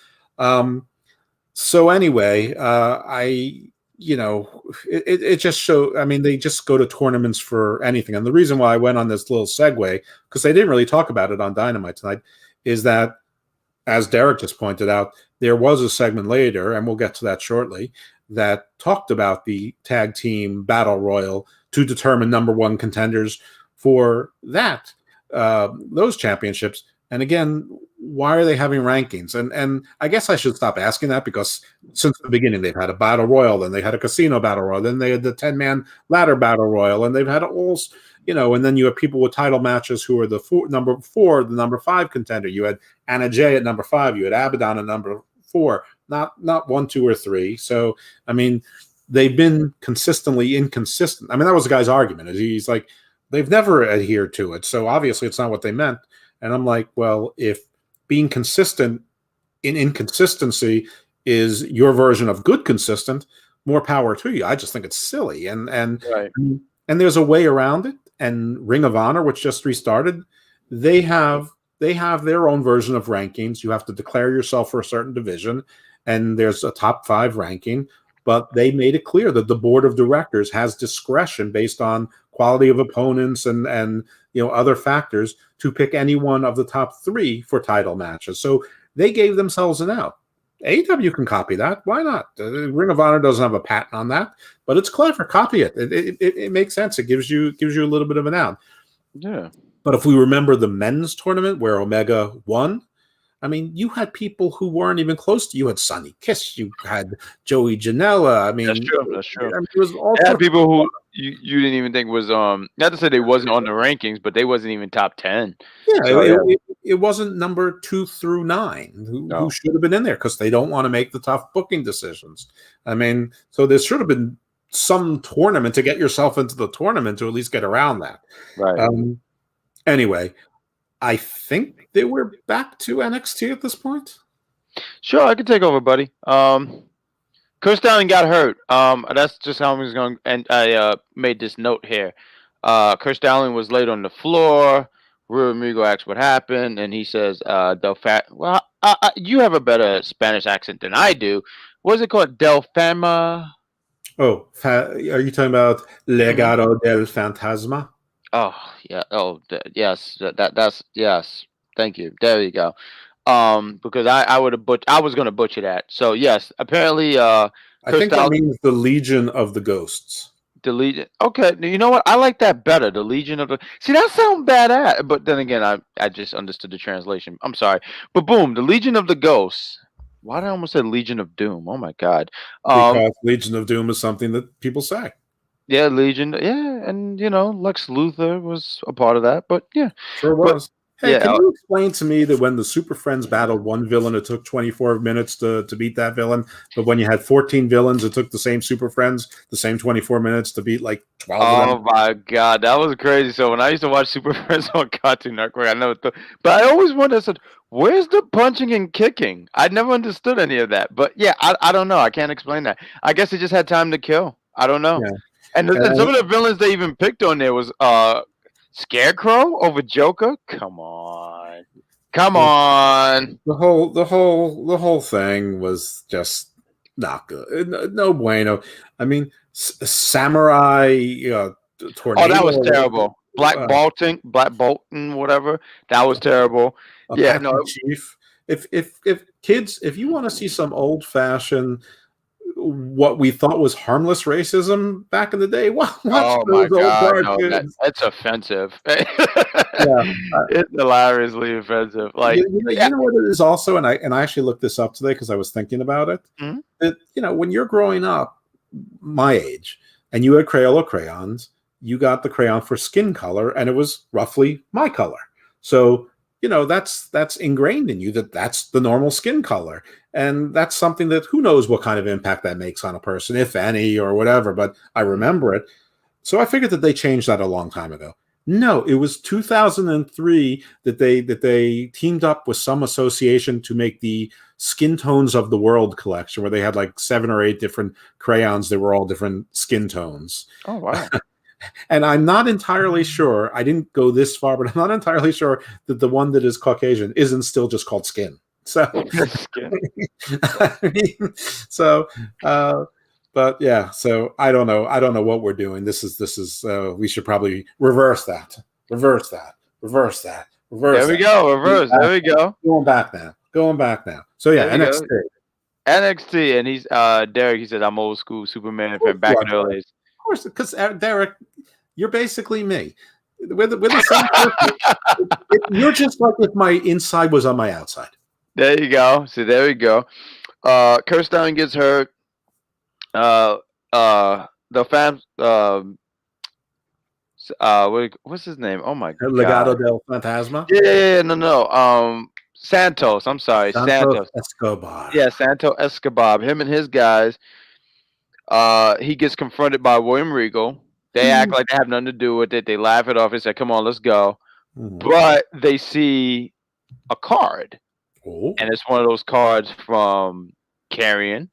So anyway, it just show. I mean, they just go to tournaments for anything. And the reason why I went on this little segue, because they didn't really talk about it on Dynamite tonight, is that, as Derek just pointed out, there was a segment later, and we'll get to that shortly, that talked about the tag team battle royal to determine number one contenders for those championships. And again, why are they having rankings? And I guess I should stop asking that, because since the beginning they've had a battle royal, then they had a casino battle royal, then they had the 10-man ladder battle royal, and they've had all, and then you have people with title matches who are the number 4, the number 5 contender. You had Anna Jay at number 5, you had Abaddon at number 4, not 1, 2, or 3. So I mean, they've been consistently inconsistent. I mean, that was the guy's argument. He's like, they've never adhered to it, so obviously it's not what they meant. And I'm like, well, if being consistent in inconsistency is your version of good consistent, more power to you. I just think it's silly. And right. and there's a way around it. And Ring of Honor, which just restarted, they have their own version of rankings. You have to declare yourself for a certain division, and there's a top 5 ranking. But they made it clear that the board of directors has discretion based on quality of opponents and other factors to pick any one of the top 3 for title matches. So they gave themselves an out. AEW can copy that. Why not? Ring of Honor doesn't have a patent on that, but it's clever. Copy it. It makes sense. It gives you a little bit of an out. Yeah. But if we remember the men's tournament where Omega won, I mean, you had people who weren't even close to you. You had Sonny Kiss. You had Joey Janela. I mean, That's true. I mean, it was all people who you didn't even think was not to say they wasn't on the rankings, but they wasn't even top 10. Yeah, So, it wasn't number 2 through 9 who should have been in there, because they don't want to make the tough booking decisions. I mean, so there should have been some tournament to get yourself into the tournament to at least get around that. Right. Anyway, I think they were back to NXT at this point. Sure, I can take over, buddy. Chris Styling got hurt. That's just how I'm going. And I made this note here. Chris Styling was laid on the floor. Real Amigo asked what happened, and he says, well, you have a better Spanish accent than I do. What is it called? Del Fama? Oh, are you talking about Legado del Fantasma? Oh, yeah. Oh, yes. That's yes. Thank you. There you go. Because I was going to butcher that. So yes, apparently, I think that means the Legion of the Ghosts. The Legion. Okay, you know what? I like that better. The Legion of the. See, that sounds badass. But then again, I just understood the translation. I'm sorry. But boom, the Legion of the Ghosts. Why did I almost say Legion of Doom? Oh my God. Because Legion of Doom is something that people say. Yeah, Legion. Yeah, and Lex Luthor was a part of that. But yeah, sure was. Hey, can you explain to me that when the Super Friends battled one villain, it took 24 minutes to beat that villain, but when you had 14 villains, it took the same Super Friends the same 24 minutes to beat like 12 of them? Oh my God, that was crazy. So when I used to watch Super Friends on Cartoon Network, I never thought, but I always wondered, I said, where's the punching and kicking? I never understood any of that. But yeah, I don't know. I can't explain that. I guess they just had time to kill. I don't know. Yeah. And some of the villains they even picked on there was Scarecrow over Joker. Come on. The whole thing was just not good. No bueno. I mean, Samurai Tornado. Oh, that was terrible. Black Bolton, whatever. That was terrible. Yeah, no. Chief. If kids, if you want to see some old fashioned, what we thought was harmless racism back in the day. Watch oh my God, no, that's offensive. It's hilariously offensive. Like you know what it is also, and I actually looked this up today because I was thinking about it. Mm-hmm. That when you're growing up, my age, and you had Crayola crayons, you got the crayon for skin color, and it was roughly my color. So that's ingrained in you, that's the normal skin color. And that's something that who knows what kind of impact that makes on a person, if any, or whatever. But I remember it. So I figured that they changed that a long time ago. No, it was 2003 that they teamed up with some association to make the Skin Tones of the World collection, where they had like 7 or 8 different crayons that were all different skin tones. Oh, wow. And I'm not entirely sure, I didn't go this far, but I'm not entirely sure that the one that is Caucasian isn't still just called Skin. So, I mean, so, but yeah, so I don't know. I don't know what we're doing. This is. We should probably reverse that. Reverse that. Reverse that. Reverse. There we go. Reverse. There we go. Going back now. Going back now. So yeah, NXT. NXT, and he's Derek. He said, "I'm old school Superman fan back in the early days." Of course, because Derek, you're basically me. We're the same person. You're just like if my inside was on my outside. There you go. So there we go. Kirsten gets hurt. The fans. What's his name? Oh my god. Legado del Fantasma. Yeah. No. Santos. I'm sorry. Santos Escobar. Yeah, Santos Escobar. Him and his guys. He gets confronted by William Regal. They act like they have nothing to do with it. They laugh it off and say, "Come on, let's go." But they see a card. And it's one of those cards from Carrion.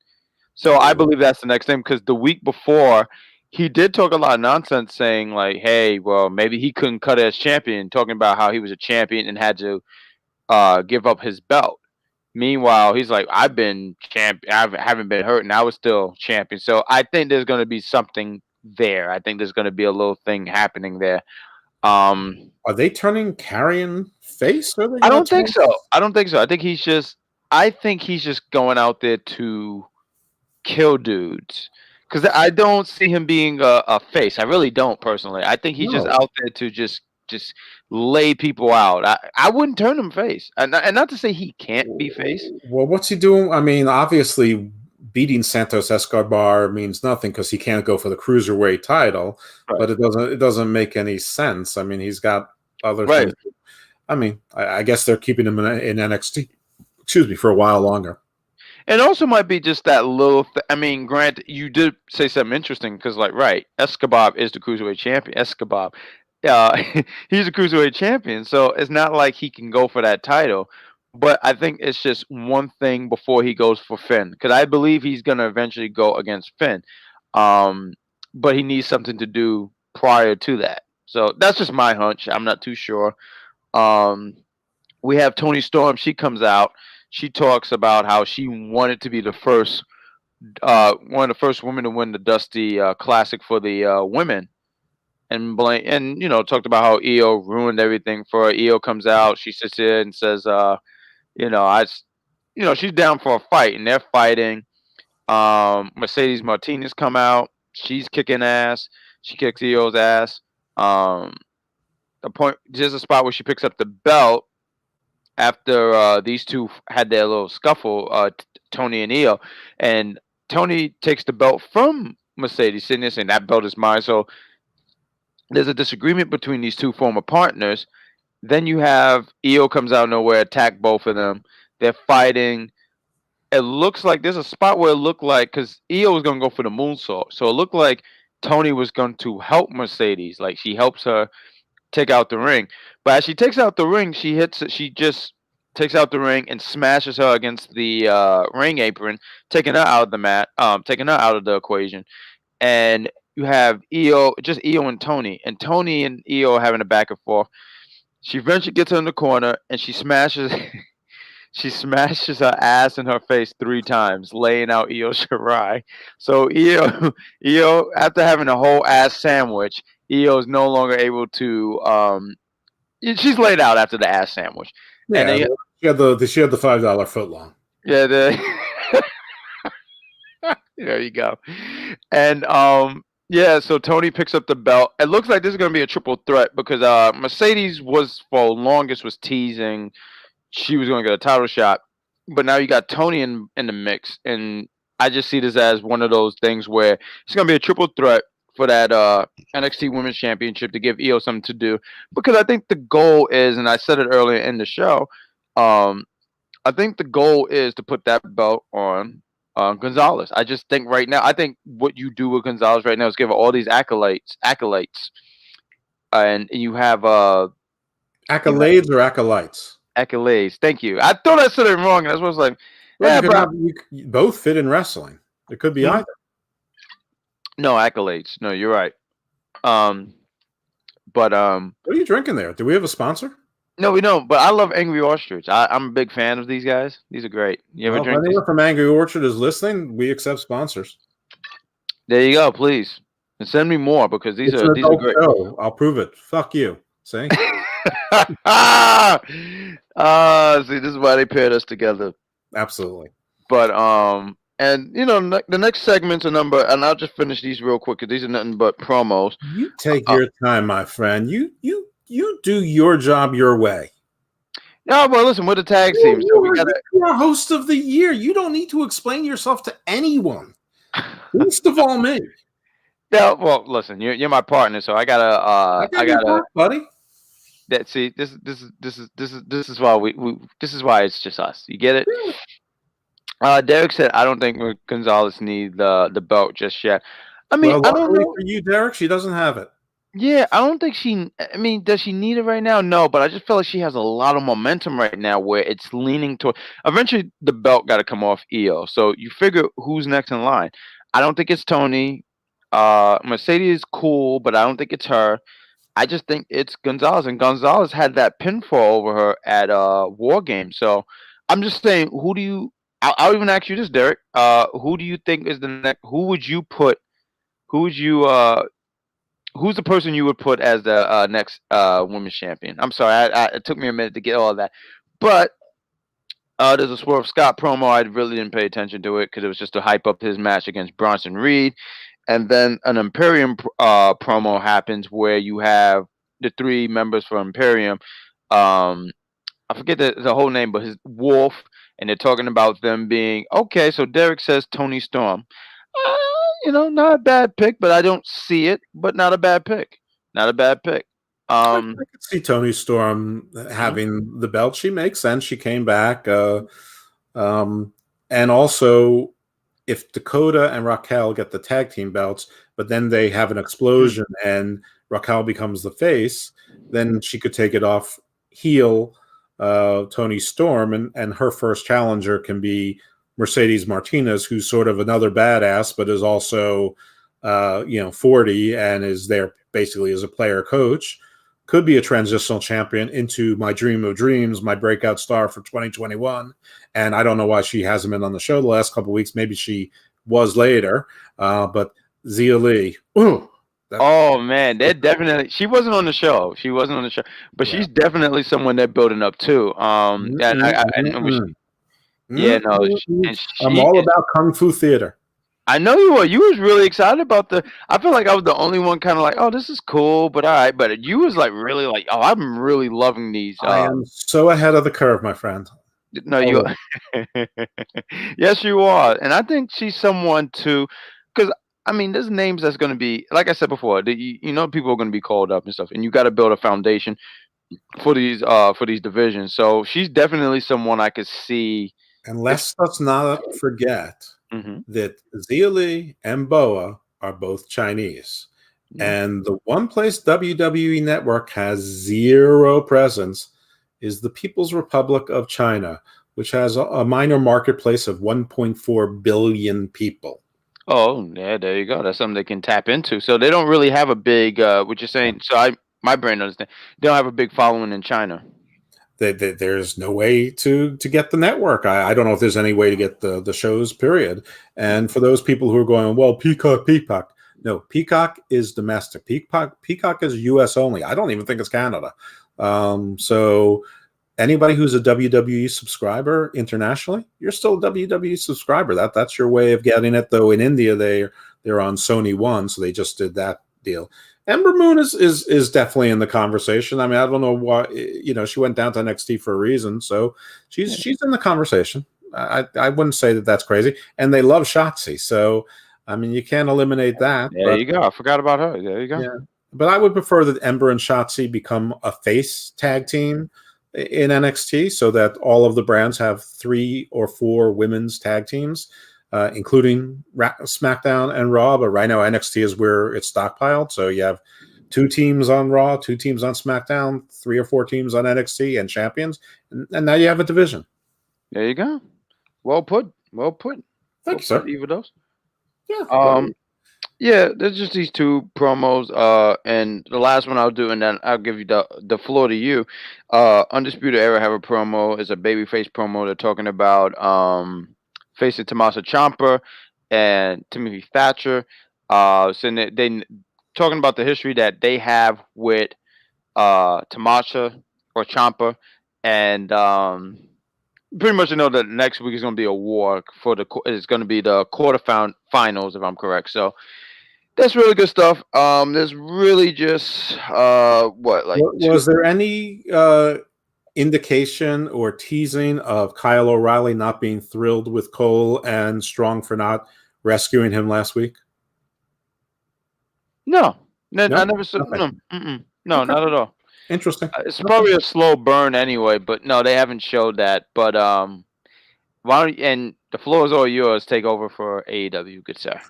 So I believe that's the next thing, because the week before, he did talk a lot of nonsense saying, like, hey, well, maybe he couldn't cut as champion, talking about how he was a champion and had to give up his belt. Meanwhile, he's like, I've been champion. I haven't been hurt, and I was still champion. So I think there's going to be something there. I think there's going to be a little thing happening there. Are they turning Carrion face? I don't think so. I think he's just going out there to kill dudes, because I don't see him being a face. I really don't, personally. I think he's just out there to just lay people out. I wouldn't turn him face, and not to say he can't be face. Well, what's he doing? I mean, obviously beating Santos Escobar means nothing because he can't go for the cruiserweight title. Right. But it doesn't make any sense. I mean, he's got other things. I mean, I guess they're keeping him in NXT. Excuse me, for a while longer. It also might be just that little. I mean, granted, you did say something interesting, because, like, right, Escobar is the cruiserweight champion. Escobar, he's a cruiserweight champion, so it's not like he can go for that title. But I think it's just one thing before he goes for Finn, because I believe he's going to eventually go against Finn. But he needs something to do prior to that. So that's just my hunch. I'm not too sure. We have Toni Storm. She comes out. She talks about how she wanted to be the first, one of the first women to win the Dusty Classic for the women. And talked about how Io ruined everything for her. Io comes out. She sits here and says, she's down for a fight, and they're fighting. Mercedes Martinez come out. She's kicking ass. She kicks Io's ass. There's a spot where she picks up the belt after these two had their little scuffle, Tony and Io, and Tony takes the belt from Mercedes, sitting there saying, that belt is mine. So there's a disagreement between these two former partners. Then you have Io comes out of nowhere, attack both of them. They're fighting. It looks like there's a spot where it looked like, because Io was going to go for the moonsault, so it looked like Tony was going to help Mercedes. Like, she helps her take out the ring. But as she takes out the ring, she just takes out the ring and smashes her against the ring apron, taking her out of the mat, taking her out of the equation. And you have Io and Tony. And Tony and Io having a back and forth. She eventually gets her in the corner, and she smashes her ass and her face 3 times, laying out Io Shirai. So Io, after having a whole ass sandwich, Io is no longer able to. She's laid out after the ass sandwich. Yeah, and she had the $5 foot long. Yeah, there you go. And so Tony picks up the belt. It looks like this is going to be a triple threat, because Mercedes was teasing she was going to get a title shot, but now you got Tony in the mix, and I just see this as one of those things where it's going to be a triple threat for that NXT Women's Championship to give Io something to do, because I think the goal is, and I said it earlier in the show, I think the goal is to put that belt on Gonzalez. I just think right now, I think what you do with Gonzalez right now is give her all these accolades, and you have Accolades or acolytes? accolades. Thank you. I thought I said it wrong, and that's what I was like. Well, Yeah, bro. you both fit in wrestling. It could be either. No accolades. No, you're right. But What are you drinking there? Do we have a sponsor? no, we don't. But I love Angry Ostrich. I'm a big fan of these guys. These are great. You ever Well, drink if these? anyone from Angry Orchard is listening, we accept sponsors. There you go, please. And send me more, because these It's are an adult great. show. I'll prove it. Fuck you. See? See, this is why they paired us together. Absolutely. But and the next segment's a number, and I'll just finish these real quick, because these are nothing but promos. You take your time, my friend. You do your job your way. Yeah, well, listen, we're the tag team, so we gotta. You're host of the year. You don't need to explain yourself to anyone. Least of all me. Yeah, well, listen, you're my partner, so I gotta. I gotta, buddy. that see this is why we this is why it's just us. You get it? Derek said, I don't think Gonzalez needs the belt just yet. I mean, I don't know. For you, Derek, she doesn't have it. Yeah, I don't think she. I mean, does she need it right now? No, but I just feel like she has a lot of momentum right now, where it's leaning toward. Eventually, the belt got to come off Io. So you figure who's next in line. I don't think it's Tony. Mercedes is cool, but I don't think it's her. I just think it's Gonzalez, and Gonzalez had that pinfall over her at War Games. So I'm just saying, who do you? I'll even ask you this, Derek. Who do you think is the next? Who would you put? Who would you? Who's the person you would put as the next women's champion? I'm sorry, it took me a minute to get all of that, but there's a Swerve Scott promo. I really didn't pay attention to it because it was just to hype up his match against Bronson Reed, and then an Imperium promo happens where you have the three members from Imperium. I forget the whole name, but his Wolf, and they're talking about them being okay. So Derek says Tony Storm. Not a bad pick, but I don't see it. But not a bad pick. Not a bad pick. I could see Tony Storm having the belt. She makes sense. She came back. And also, if Dakota and Raquel get the tag team belts, but then they have an explosion and Raquel becomes the face, then she could take it off heel Tony Storm, and her first challenger can be Mercedes Martinez, who's sort of another badass, but is also, 40 and is there basically as a player coach. Could be a transitional champion into my dream of dreams, my breakout star for 2021. And I don't know why she hasn't been on the show the last couple of weeks. Maybe she was later, but Zia Lee. Oh man, they're definitely. She wasn't on the show. But she's definitely someone they're building up too. Yeah, no. I'm all about Kung Fu theater. I know you were. You was really excited about I feel like I was the only one kind of like, oh, this is cool, but all right. But you was like really like, oh, I'm really loving these. I am so ahead of the curve, my friend. No, you. Yes, you are, and I think she's someone too, because I mean, there's names that's going to be, like I said before, people are going to be called up and stuff, and you got to build a foundation for these divisions. So she's definitely someone I could see. And let's not forget that Zia Lee and Boa are both Chinese. And the one place WWE Network has zero presence is the People's Republic of China, which has a minor marketplace of 1.4 billion people. Oh, yeah, there you go. That's something they can tap into. So they don't really have a big, what you're saying. So my brain understands. They don't have a big following in China. There's no way to get the network. I don't know if there's any way to get the shows, period. And for those people who are going, well, Peacock. No, Peacock is domestic. Peacock is U.S. only. I don't even think it's Canada. So anybody who's a WWE subscriber internationally, you're still a WWE subscriber. That's your way of getting it. Though in India, they're on Sony One, so they just did that deal. Ember Moon is definitely in the conversation. I mean, I don't know why, she went down to NXT for a reason, so she's in the conversation. I wouldn't say that that's crazy. And they love Shotzi, so I mean, you can't eliminate that. There you go. I forgot about her. There you go. Yeah, but I would prefer that Ember and Shotzi become a face tag team in NXT, so that all of the brands have 3 or 4 women's tag teams, including SmackDown and Raw. But right now, NXT is where it's stockpiled. So you have 2 teams on Raw, 2 teams on SmackDown, 3 or 4 teams on NXT, and champions, and now you have a division. There you go. Well put. Well put. Thank you, sir. Either of those. Yeah. Yeah, there's just these 2 promos, and the last one I'll do, and then I'll give you the floor to you. Undisputed Era have a promo. It's a babyface promo. They're talking about facing Tommaso Ciampa and Timothy Thatcher. So they talking about the history that they have with Tommaso or Ciampa, and pretty much know that next week is going to be a war for it's going to be the quarterfinals, if I'm correct. So that's really good stuff. There's really just was there any indication or teasing of Kyle O'Reilly not being thrilled with Cole and Strong for not rescuing him last week? No? I never said no. No, Okay. not at all. Interesting. It's probably a slow burn anyway, but no, they haven't showed that. But why don't and the floor is all yours. Take over for AEW, good sir.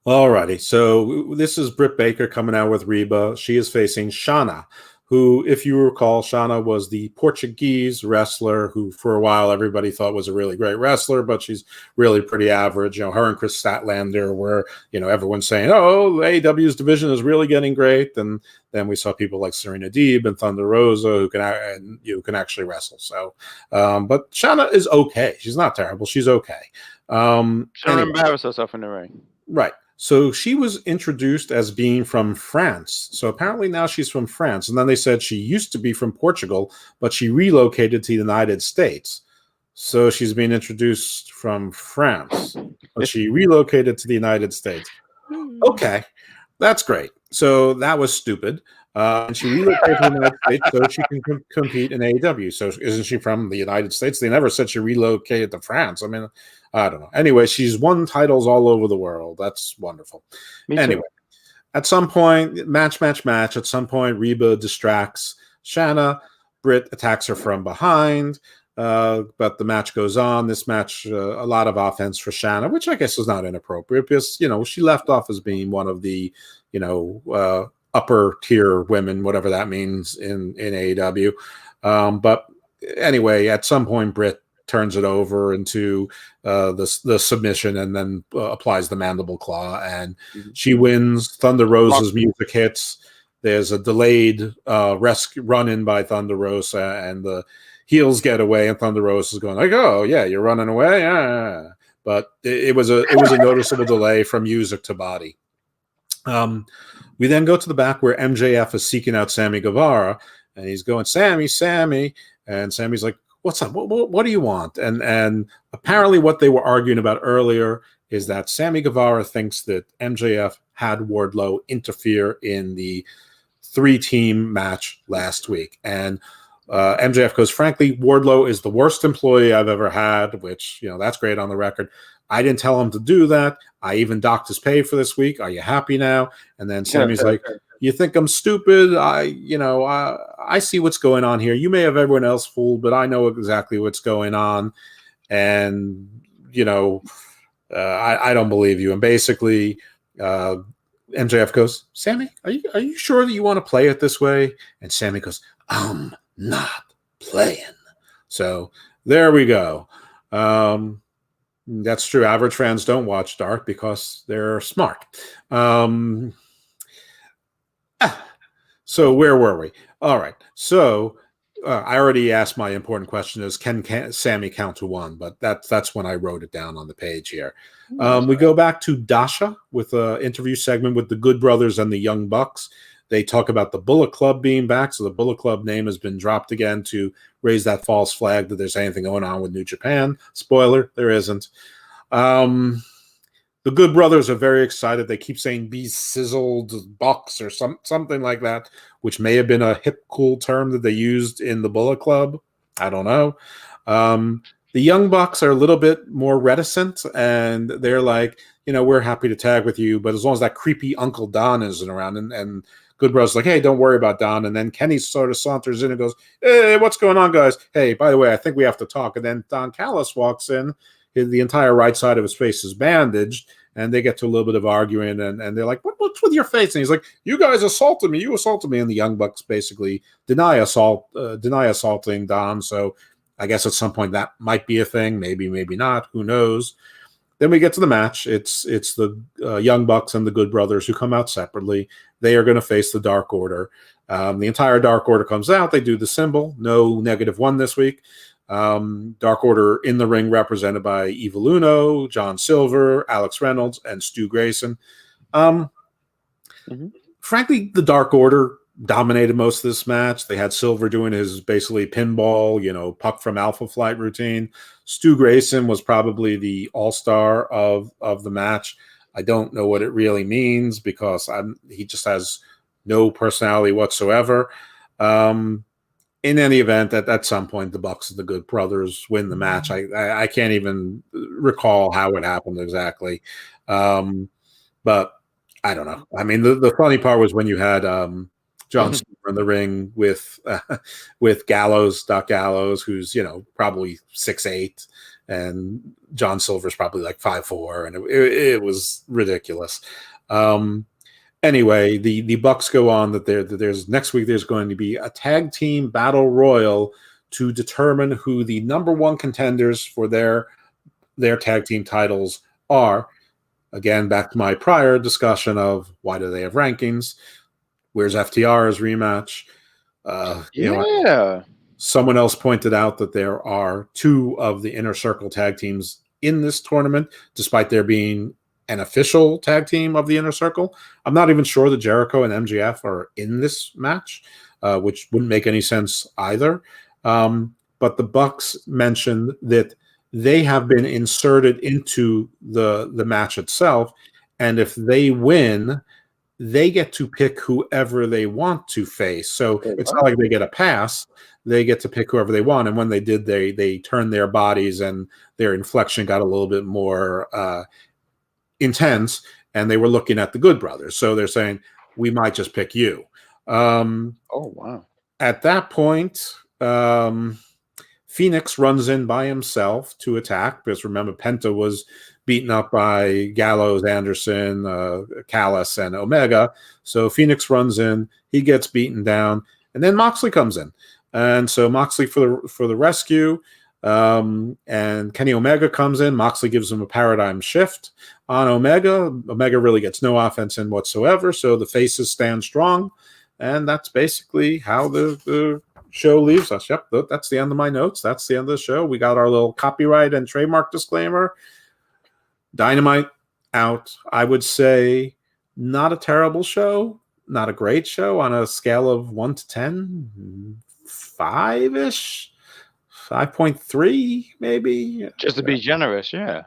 Alrighty, so this is Britt Baker coming out with Reba. She is facing Shana, who, if you recall, Shana was the Portuguese wrestler who, for a while, everybody thought was a really great wrestler, but she's really pretty average. You know, her and Chris Statlander were, everyone's saying, "Oh, AEW's division is really getting great," and then we saw people like Serena Deeb and Thunder Rosa who can actually wrestle. So, but Shana is okay. She's not terrible. She's okay. She don't embarrass herself in the ring, right? So she was introduced as being from France. So apparently now she's from France. And then they said she used to be from Portugal, but she relocated to the United States. So she's being introduced from France, but she relocated to the United States. Okay, that's great. So that was stupid. And she relocated to the United States so she can compete in AEW. So isn't she from the United States? They never said she relocated to France. I mean, I don't know. Anyway, she's won titles all over the world. That's wonderful. Anyway, at some point, match. At some point, Reba distracts Shana. Britt attacks her from behind. But the match goes on. This match, a lot of offense for Shana, which I guess is not inappropriate because, she left off as being one of the, upper tier women, whatever that means in AEW. But anyway, at some point, Britt turns it over into the submission and then applies the mandible claw, and she wins. Thunder Rosa's music hits. There's a delayed rescue run-in by Thunder Rosa, and the heels get away, and Thunder Rosa is going like, "Oh yeah, you're running away." Yeah. But it was a noticeable delay from music to body. We then go to the back where MJF is seeking out Sammy Guevara, and he's going, Sammy, and Sammy's like, "What's up? What do you want?" And apparently what they were arguing about earlier is that Sammy Guevara thinks that MJF had Wardlow interfere in the 3-team match last week. And MJF goes, "Frankly, Wardlow is the worst employee I've ever had," which, that's great on the record. "I didn't tell him to do that. I even docked his pay for this week. Are you happy now?" And then Sammy's like, "You think I'm stupid? I see what's going on here. You may have everyone else fooled, but I know exactly what's going on. And, I don't believe you." And basically, MJF goes, "Sammy, are you sure that you want to play it this way?" And Sammy goes, "I'm not playing." So there we go. That's true. Average fans don't watch Dark because they're smart. So where were we? All right. So I already asked my important question is, can Sammy count to 1? But that's when I wrote it down on the page here. We go back to Dasha with an interview segment with the Good Brothers and the Young Bucks. They talk about the Bullet Club being back. So the Bullet Club name has been dropped again to raise that false flag that there's anything going on with New Japan. Spoiler, there isn't. The Good Brothers are very excited. They keep saying "be sizzled bucks" or something like that, which may have been a hip, cool term that they used in the Bullet Club. I don't know. The Young Bucks are a little bit more reticent, and they're like, we're happy to tag with you, but as long as that creepy Uncle Don isn't around, and Good Bro's like, hey, don't worry about Don. And then Kenny sort of saunters in and goes, hey, what's going on, guys? Hey, by the way, I think we have to talk. And then Don Callis walks in. The entire right side of his face is bandaged, and they get to a little bit of arguing, and they're like, what's with your face? And he's like, you guys assaulted me. You assaulted me. And the Young Bucks basically deny assaulting Don. So I guess at some point that might be a thing. Maybe not. Who knows? Then we get to the match. It's the Young Bucks and the Good Brothers who come out separately. They are going to face the Dark Order. The entire Dark Order comes out. They do the symbol. No -1 this week. Dark Order in the ring represented by Evil Uno, John Silver, Alex Reynolds, and Stu Grayson. Frankly, the Dark Order dominated most of this match. They had Silver doing his basically pinball, puck from Alpha Flight routine. Stu Grayson was probably the all-star of the match. I don't know what it really means because he just has no personality whatsoever. In any event, at some point, the Bucks and the Good Brothers win the match. I can't even recall how it happened exactly. But I don't know. I mean, the funny part was when you had John Silver in the ring with Gallows, Doc Gallows, who's probably 6'8", and John Silver's probably like 5'4", and it was ridiculous. Anyway, the Bucks go on that there's next week there's going to be a tag team battle royal to determine who the number one contenders for their tag team titles are. Again, back to my prior discussion of why do they have rankings? Where's FTR's rematch? Someone else pointed out that there are 2 of the Inner Circle tag teams in this tournament, despite there being an official tag team of the Inner Circle. I'm not even sure that Jericho and MJF are in this match, which wouldn't make any sense either. But the Bucks mentioned that they have been inserted into the match itself, and if they win, they get to pick whoever they want to face. So it's not like they get a pass. They get to pick whoever they want. And when they did, they turned their bodies and their inflection got a little bit more intense, and they were looking at the Good Brothers. So they're saying, we might just pick you. Oh, wow. At that point, Phoenix runs in by himself to attack, because remember, Penta was beaten up by Gallows, Anderson, Callis, and Omega. So Phoenix runs in, he gets beaten down, and then Moxley comes in. And so Moxley for the rescue, and Kenny Omega comes in. Moxley gives him a paradigm shift on Omega. Omega really gets no offense in whatsoever, so the faces stand strong, and that's basically how the show leaves us. Yep, that's the end of my notes. That's the end of the show. We got our little copyright and trademark disclaimer. Dynamite out. I would say not a terrible show, not a great show. On a scale of 1 to 10, 5-ish. 5.3 maybe, just to be generous. I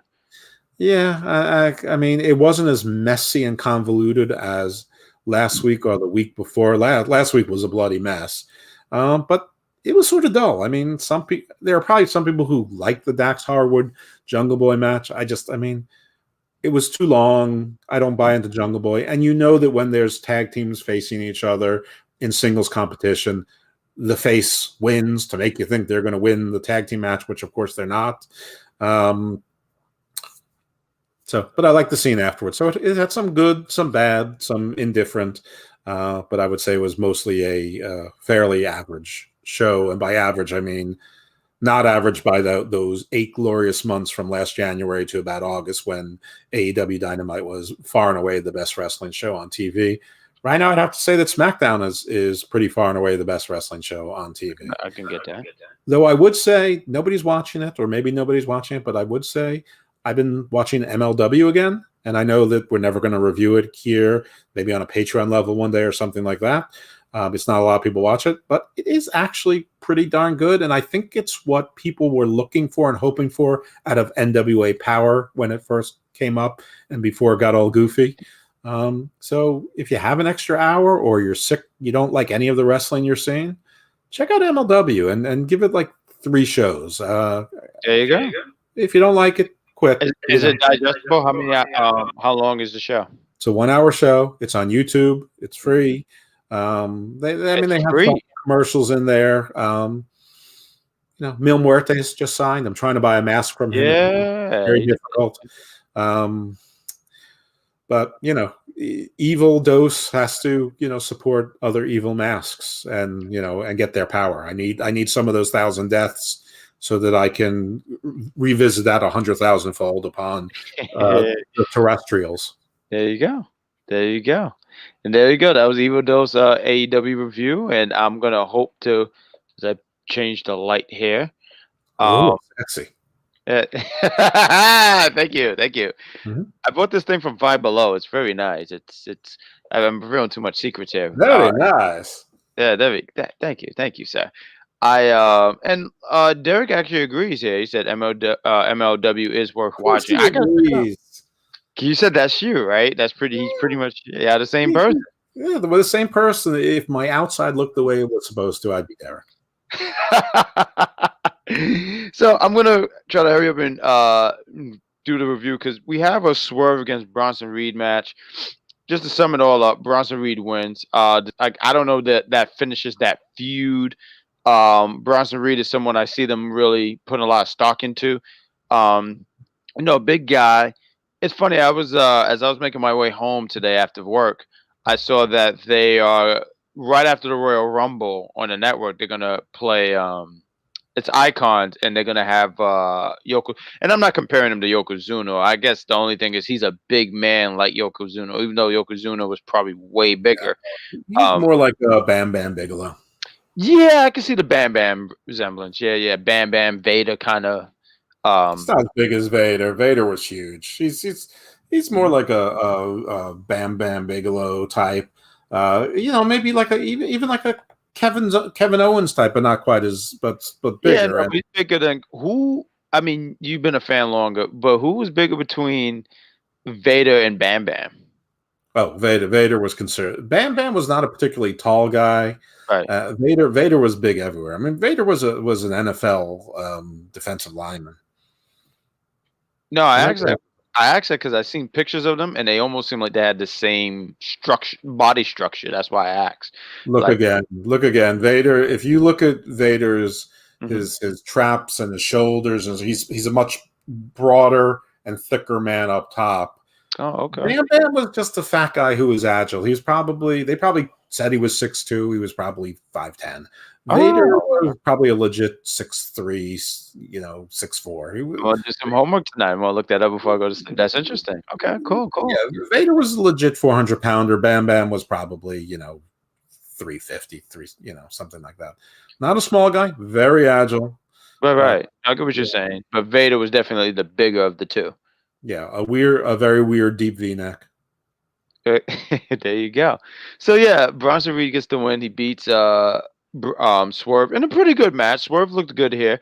mean, it wasn't as messy and convoluted as last week or the week before. Last week was a bloody mess, but it was sort of dull. I mean, there are probably some people who like the Dax Harwood Jungle Boy match. I mean, it was too long. I don't buy into Jungle Boy. And that when there's tag teams facing each other in singles competition, the face wins to make you think they're going to win the tag team match, which of course they're not. But I like the scene afterwards. So it had some good, some bad, some indifferent, but I would say it was mostly a fairly average show. And by average, I mean not average by those 8 glorious months from last January to about August, when AEW Dynamite was far and away the best wrestling show on TV. Right now, I'd have to say that SmackDown is pretty far and away the best wrestling show on TV. I can get that. Though I would say nobody's watching it, or maybe nobody's watching it, but I would say I've been watching MLW again, and I know that we're never going to review it here, maybe on a Patreon level one day or something like that. It's not a lot of people watch it, but it is actually pretty darn good, and I think it's what people were looking for and hoping for out of NWA Power when it first came up and before it got all goofy. So if you have an extra hour, or you're sick, you don't like any of the wrestling you're seeing, check out MLW and give it like 3 shows. There you go. If you don't like it, quit. Is it digestible? How many? How long is the show? It's a 1-hour show. It's on YouTube. It's free. They have free. some commercials in there. Mil Muertes just signed. I'm trying to buy a mask from him. Yeah, Very difficult. But evil Dose has to support other evil masks and and get their power. I need some of those 1,000 deaths so that I can revisit that 100,000 fold upon the terrestrials. There you go. And there you go. That was Evil Dose AEW review, and I'm gonna hope to change the light here. Sexy. Thank you. Mm-hmm. I bought this thing from Five Below. It's very nice. I'm revealing too much secrets here. Very nice. Yeah, thank you, sir. Derek actually agrees here. He said MLW is worth watching. You said that's you, right? He's pretty much the same person. Yeah, the same person. If my outside looked the way it was supposed to, I'd be Derek. So I'm gonna try to hurry up and do the review because we have a Swerve against Bronson Reed match. Just to sum it all up, Bronson Reed wins. I don't know that finishes that feud. Bronson Reed is someone I see them really putting a lot of stock into. Big guy. It's funny. I was as I was making my way home today after work, I saw that they are right after the Royal Rumble on the network. They're gonna play it's Icons, and they're gonna have Yoko. And I'm not comparing him to Yokozuna. I guess the only thing is he's a big man like Yokozuna, even though Yokozuna was probably way bigger. He's more like Bam Bam Bigelow. Yeah, I can see the Bam Bam resemblance. Yeah, Bam Bam Vader kind of. It's not as big as Vader. Vader was huge. He's more like a Bam Bam Bigelow type. Maybe like even like a Kevin Owens type, but not quite as but bigger. Yeah, no, he's bigger than who? I mean, you've been a fan longer, but who was bigger between Vader and Bam Bam? Oh, Vader was considered. Bam Bam was not a particularly tall guy. Right. Vader was big everywhere. I mean, Vader was an NFL defensive lineman. No, I asked that because I've seen pictures of them, and they almost seem like they had the same body structure. That's why I asked. Look again. Vader. If you look at Vader's his traps and his shoulders, and he's a much broader and thicker man up top. Oh, okay. Bam Bam was just a fat guy who was agile. They probably said he was 6'2". He was probably 5'10". Vader was probably a legit 6'3", 6'4". I'll do some homework tonight. I'm gonna look that up before I go to sleep. That's interesting. Okay, cool. Yeah, Vader was a legit 400-pounder. Bam Bam was probably 350, something like that. Not a small guy, very agile. Right. I get what you're saying, but Vader was definitely the bigger of the two. Yeah, a very weird deep V-neck. There you go. So yeah, Bronson Reed gets the win. He beats Swerve in a pretty good match. Swerve looked good here.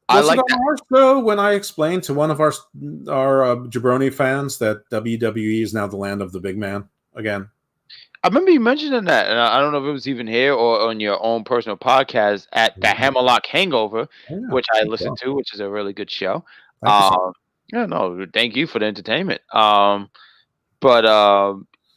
I like that. Our show when I explained to one of our jabroni fans that WWE is now the land of the big man again. I remember you mentioning that, and I don't know if it was even here or on your own personal podcast at the Hammerlock Hangover, which I listened to, which is a really good show. Thank you for the entertainment.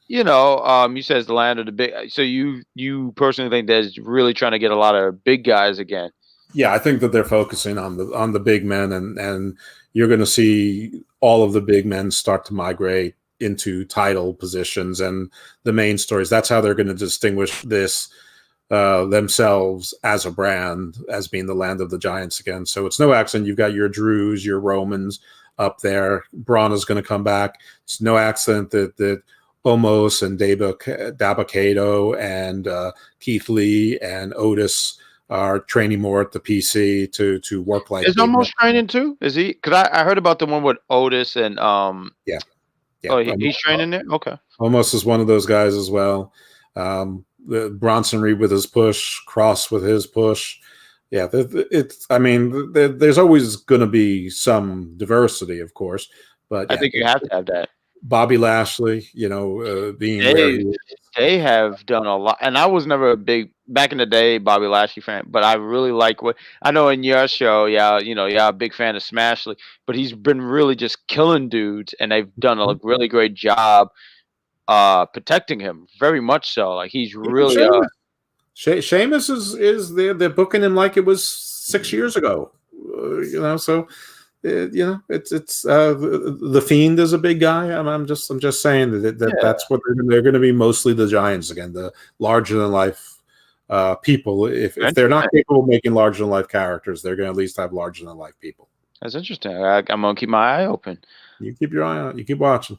You said it's the land of the big. So you personally think that's really trying to get a lot of big guys again? Yeah, I think that they're focusing on the big men, and you're going to see all of the big men start to migrate into title positions and the main stories. That's how they're going to distinguish this themselves as a brand, as being the land of the giants again. So it's no accident you've got your Drews, your Romans up there. Braun is going to come back. It's no accident that Omos and Dabba-Kato and Keith Lee and Otis are training more at the PC to work like. Is Omos training too? Is he? Because I heard about the one with Otis and Yeah. Oh, he's training there. Okay. Omos is one of those guys as well. Bronson Reed with his push, Cross with his push. Yeah, there's always going to be some diversity, of course, but I think you have to have that. Bobby Lashley, being where he is. They have done a lot, and I was never a big back in the day Bobby Lashley fan, but I really like what I know in your show. Yeah, yeah, a big fan of Smashley, but he's been really just killing dudes, and they've done a really great job protecting him. Very much so. Like he's really Sheamus is they're booking him like it was 6 years ago. So. It's the Fiend is a big guy. I'm just saying that's what they're going to be, mostly the Giants again, the larger than life people. If they're not capable of making larger than life characters, they're going to at least have larger than life people. That's interesting. I'm gonna keep my eye open. You keep your eye on. You keep watching.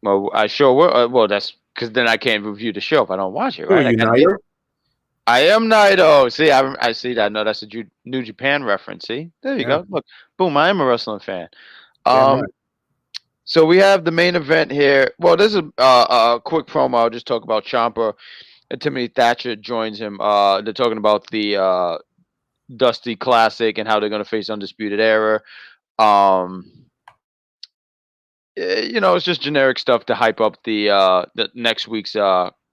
Well, I sure will. Well, that's because then I can't review the show if I don't watch it, right? I am Naito. See, I see that. No, that's a New Japan reference. See, there you go. Look, boom. I am a wrestling fan. Right. So we have the main event here. Well, this is a quick promo. I'll just talk about Ciampa. And Timothy Thatcher joins him. They're talking about the Dusty Classic and how they're going to face Undisputed Era. It's just generic stuff to hype up the next week's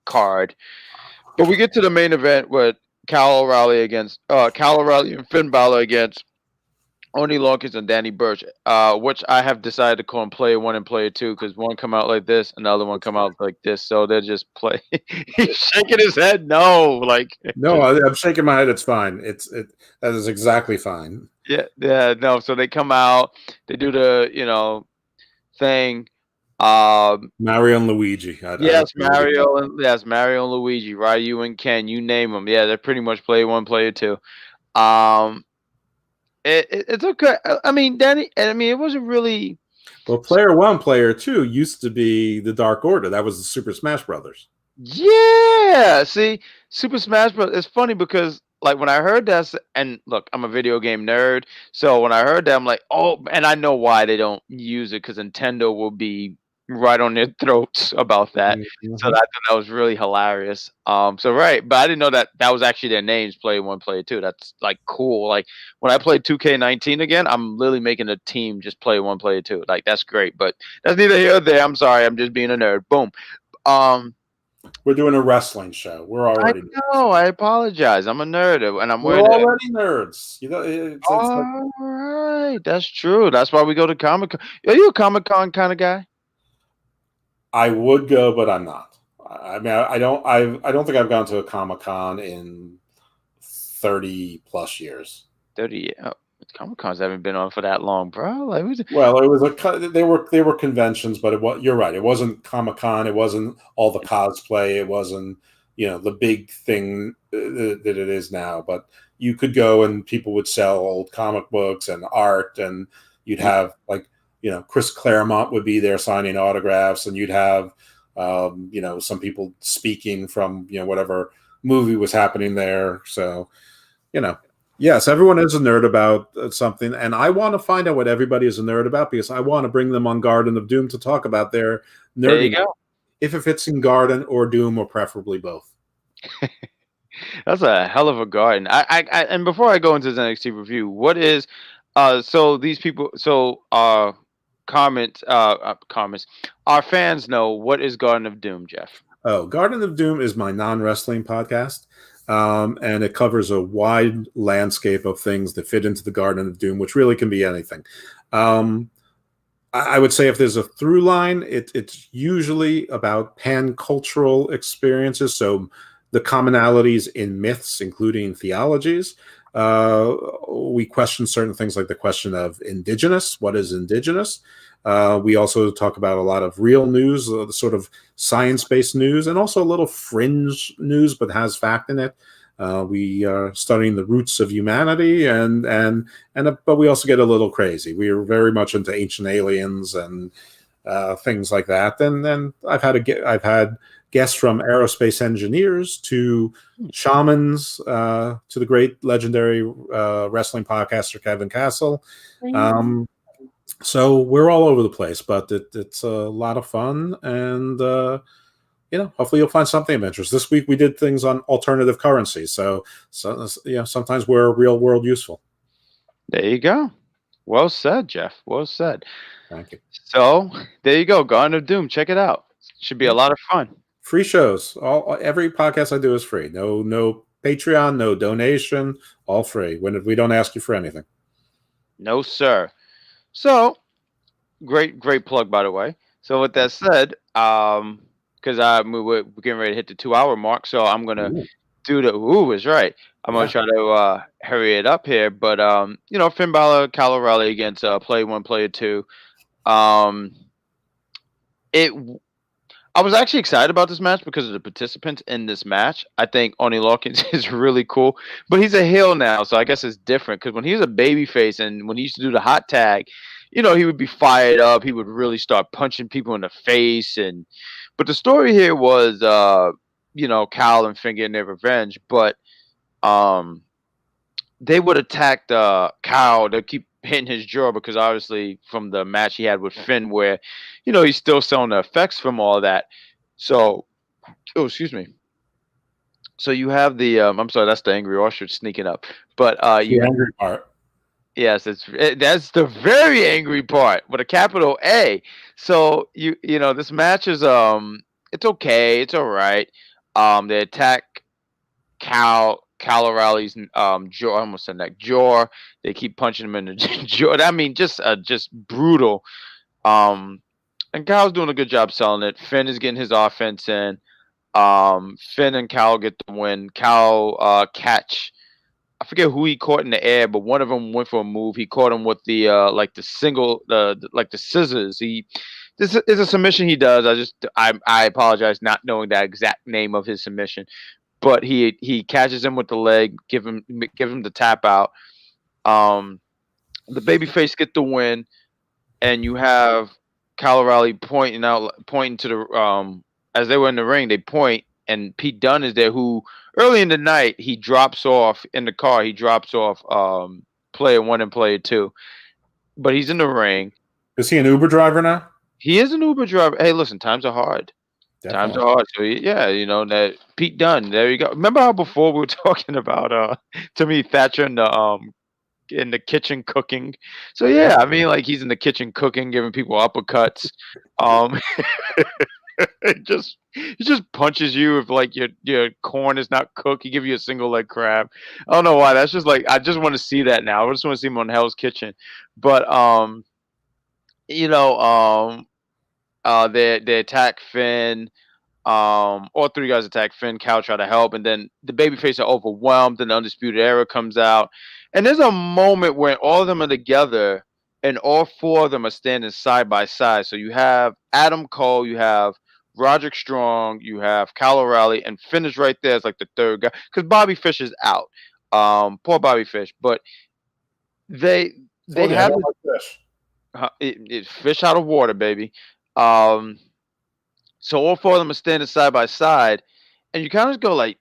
card. But we get to the main event with Kyle O'Reilly and Finn Balor against Oni Lawkins and Danny Burch, which I have decided to call them Player 1 and Player 2 because one come out like this, another one come out like this. So they're just play. He's shaking his head. No, I'm shaking my head. It's fine. That is exactly fine. Yeah, no. So they come out. They do the thing. Mario and Luigi. Mario and Luigi, Ryu and Ken, you name them. Yeah, they're pretty much Player 1, Player 2. It's okay. I mean, Danny. I mean, it wasn't really. Well, Player 1, Player 2 used to be the Dark Order. That was the Super Smash Brothers. Yeah. See, Super Smash Bros. It's funny because like when I heard that, and look, I'm a video game nerd, so when I heard that, I'm like, oh, and I know why they don't use it because Nintendo will be right on their throats about that. Mm-hmm. So I thought that was really hilarious. Right, but I didn't know that was actually their names, Player 1, Player 2. That's like cool. Like when I play 2K19 again, I'm literally making a team just Player 1, Player 2. Like that's great, but that's neither here nor there. I'm sorry, I'm just being a nerd. Boom. We're doing a wrestling show. We're already. I know. I apologize. I'm a nerd, and we're already nerds. All right, that's true. That's why we go to Comic-Con. Are you a Comic-Con kind of guy? I would go, but I'm not. I mean, I don't think I've gone to a Comic-Con in 30 plus years. 30. Comic-Cons haven't been on for that long, bro. Well, it was they were conventions, but you're right. It wasn't Comic-Con. It wasn't all the cosplay. It wasn't the big thing that it is now. But you could go and people would sell old comic books and art, and you'd have Chris Claremont would be there signing autographs, and you'd have some people speaking from whatever movie was happening there. So yes, everyone is a nerd about something, and I want to find out what everybody is a nerd about because I want to bring them on Garden of Doom to talk about their nerding. There you go. If it fits in Garden or Doom, or preferably both. That's a hell of a garden. I and before I go into the NXT review, what is so these people comments our fans know what is Garden of Doom, Jeff? Oh, Garden of Doom is my non-wrestling podcast. And it covers a wide landscape of things that fit into the Garden of Doom, which really can be anything. I would say if there's a through line, it's usually about pan-cultural experiences. So the commonalities in myths, including theologies. We question certain things like the question of indigenous. What is indigenous? We also talk about a lot of real news, the sort of science-based news, and also a little fringe news, but has fact in it. We are studying the roots of humanity, but we also get a little crazy. We are very much into ancient aliens and things like that. And then I've had guests from aerospace engineers to shamans to the great legendary wrestling podcaster Kevin Castle. So we're all over the place, but it's a lot of fun, and hopefully you'll find something of interest. This week we did things on alternative currency, so sometimes we're real world useful. There you go. Well said, Jeff. Well said. Thank you. So there you go. Garden of Doom. Check it out. Should be a lot of fun. Free shows. Every podcast I do is free. No Patreon, no donation, all free. When we don't ask you for anything. No, sir. So great plug, by the way. So with that said, because we're getting ready to hit the 2 hour mark, so I'm gonna do the is right. I'm gonna try to hurry it up here, but Finn Balor, Kyle O'Reilly against Player 1, Player 2. I was actually excited about this match because of the participants in this match. I think Oni Lawkins is really cool, but he's a heel now, so I guess it's different. Because when he was a babyface and when he used to do the hot tag, he would be fired up. He would really start punching people in the face, but the story here was, Kyle and Finn getting their revenge, but they would attack Kyle. They keep hitting his jaw because obviously from the match he had with Finn, where he's still selling the effects from all that. So, excuse me. So you have the I'm sorry, that's the angry ostrich sneaking up. But the angry part. Yes, that's the very angry part with a capital A. So this match is it's okay, it's all right. They attack Kyle O'Reilly's jaw, I almost said neck, jaw. They keep punching him in the jaw. I mean, just brutal. And Kyle's doing a good job selling it. Finn is getting his offense in. Finn and Kyle get the win. Kyle catch. I forget who he caught in the air, but one of them went for a move. He caught him with the the scissors. This is a submission he does. I apologize not knowing that exact name of his submission. But he catches him with the leg, give him the tap out. The babyface get the win, and you have Kyle O'Reilly pointing to the as they were in the ring, they point, and Pete Dunne is there, who early in the night he drops off in the car. He drops off Player 1 and Player 2, but he's in the ring. Is he an Uber driver now? He is an Uber driver. Hey, listen, times are hard. Definitely. Times are hard. So yeah, that Pete Dunne. There you go. Remember how before we were talking about Timothy Thatcher in the kitchen cooking? So yeah, I mean, like, he's in the kitchen cooking, giving people uppercuts. He just punches you if like your corn is not cooked. He give you a single leg crab. I don't know why. That's just like, I just want to see that now. I just want to see him on Hell's Kitchen. But they attack Finn. All three guys attack Finn. Kyle try to help, and then the babyface are overwhelmed, and the Undisputed Era comes out. And there's a moment where all of them are together, and all four of them are standing side by side. So you have Adam Cole, you have Roderick Strong, you have Kyle O'Reilly, and Finn is right there as like the third guy because Bobby Fish is out. Poor Bobby Fish, but they have it's fish out of water, baby. So all four of them are standing side by side, and you kind of go like,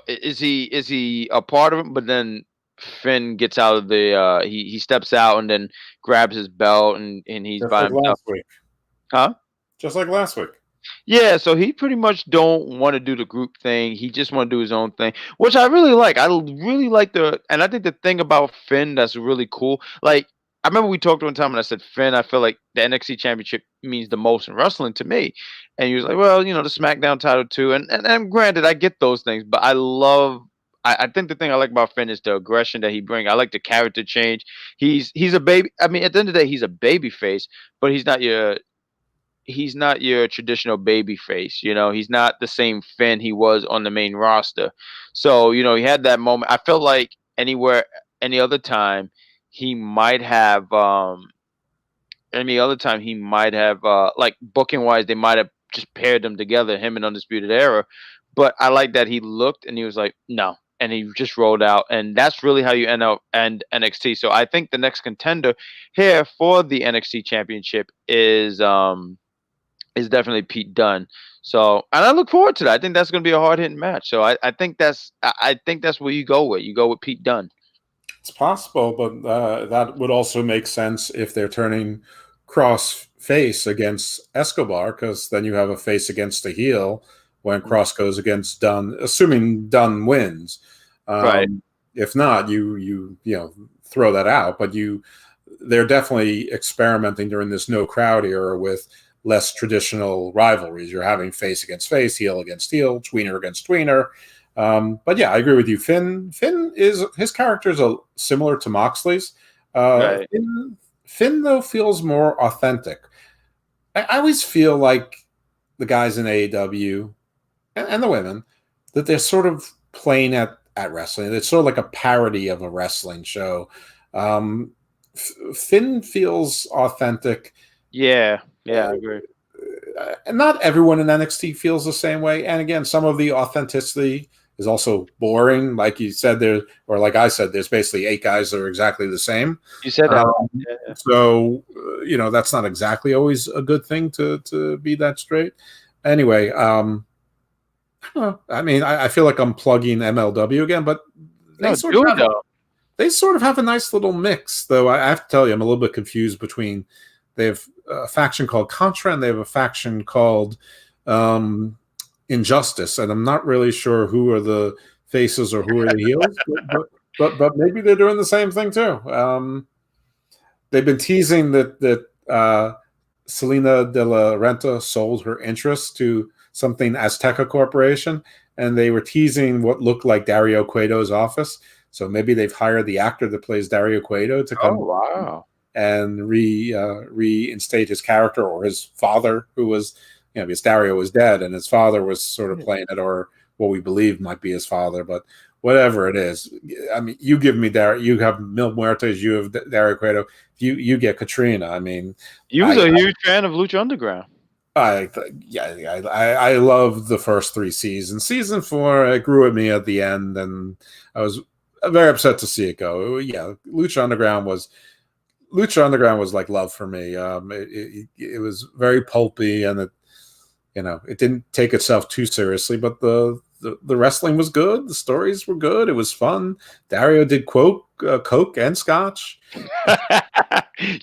is he a part of it? But then Finn gets out of the he steps out and then grabs his belt and he's just by like himself. last week. Huh? Just like last week. Yeah, so he pretty much don't want to do the group thing. He just want to do his own thing, which I really like. I really like and I think the thing about Finn that's really cool, like, I remember we talked one time and I said, Finn, I feel like the NXT Championship means the most in wrestling to me. And he was like, well, the SmackDown title too. And granted, I get those things, but I think the thing I like about Finn is the aggression that he brings. I like the character change. He's a baby. I mean, at the end of the day, he's a baby face, but he's not your traditional baby face. He's not the same Finn he was on the main roster. So, he had that moment. I felt like any other time, he might have like booking wise, they might have just paired them together, him and Undisputed Era. But I like that he looked and he was like, no, and he just rolled out, and that's really how you end NXT. So I think the next contender here for the NXT Championship is definitely Pete Dunne. So, and I look forward to that. I think that's going to be a hard hitting match. So I think that's where you go with. You go with Pete Dunne. It's possible, but that would also make sense if they're turning Cross face against Escobar, because then you have a face against a heel when Cross goes against Dunne, assuming Dunne wins. Right. If not, you throw that out. But they're definitely experimenting during this no crowd era with less traditional rivalries. You're having face against face, heel against heel, tweener against tweener. But yeah, I agree with you. Finn is his character is similar to Moxley's. Right. Finn though feels more authentic. I always feel like the guys in AEW and the women that they're sort of playing at wrestling. It's sort of like a parody of a wrestling show. Finn feels authentic. Yeah, I agree. And not everyone in NXT feels the same way. And again, some of the authenticity is also boring. Like you said, or like I said, there's basically 8 guys that are exactly the same. You said that. Yeah. So, that's not exactly always a good thing to be that straight. Anyway, I don't know. I mean, I feel like I'm plugging MLW again, but they sort of have a nice little mix, though. I have to tell you, I'm a little bit confused between they have a faction called Contra and they have a faction called Injustice, and I'm not really sure who are the faces or who are the heels, but maybe they're doing the same thing too. They've been teasing that Selena De La Renta sold her interest to something Azteca Corporation, and they were teasing what looked like Dario Cueto's office. So maybe they've hired the actor that plays Dario Cueto to come and reinstate his character, or his father, who was, because Dario was dead and his father was sort of playing it, or what we believe might be his father. But whatever it is, I mean, you give me Dario, you have Mil Muertes, you have Dario Cueto, you get Katrina. I mean, you was a huge fan of Lucha Underground. I love the first 3 seasons. Season 4, it grew at me at the end, and I was very upset to see it go. Yeah, Lucha Underground was like love for me. It was very pulpy, and it didn't take itself too seriously, but the wrestling was good. The stories were good. It was fun. Dario did coke and scotch.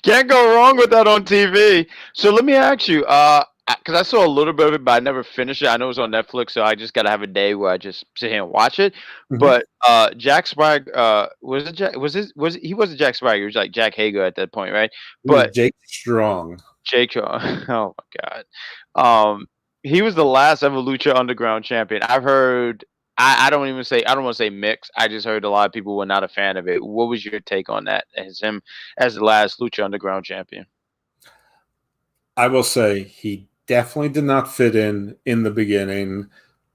Can't go wrong with that on TV. So let me ask you, because I saw a little bit of it, but I never finished it. I know it was on Netflix, so I just got to have a day where I just sit here and watch it. Mm-hmm. But Jack Swagger, he wasn't Jack Swagger. He was like Jack Hager at that point, right? But Jake Strong. Oh my God. He was the last ever Lucha Underground champion. I've heard. I don't want to say mix. I just heard a lot of people were not a fan of it. What was your take on that? As him as the last Lucha Underground champion? I will say he definitely did not fit in the beginning,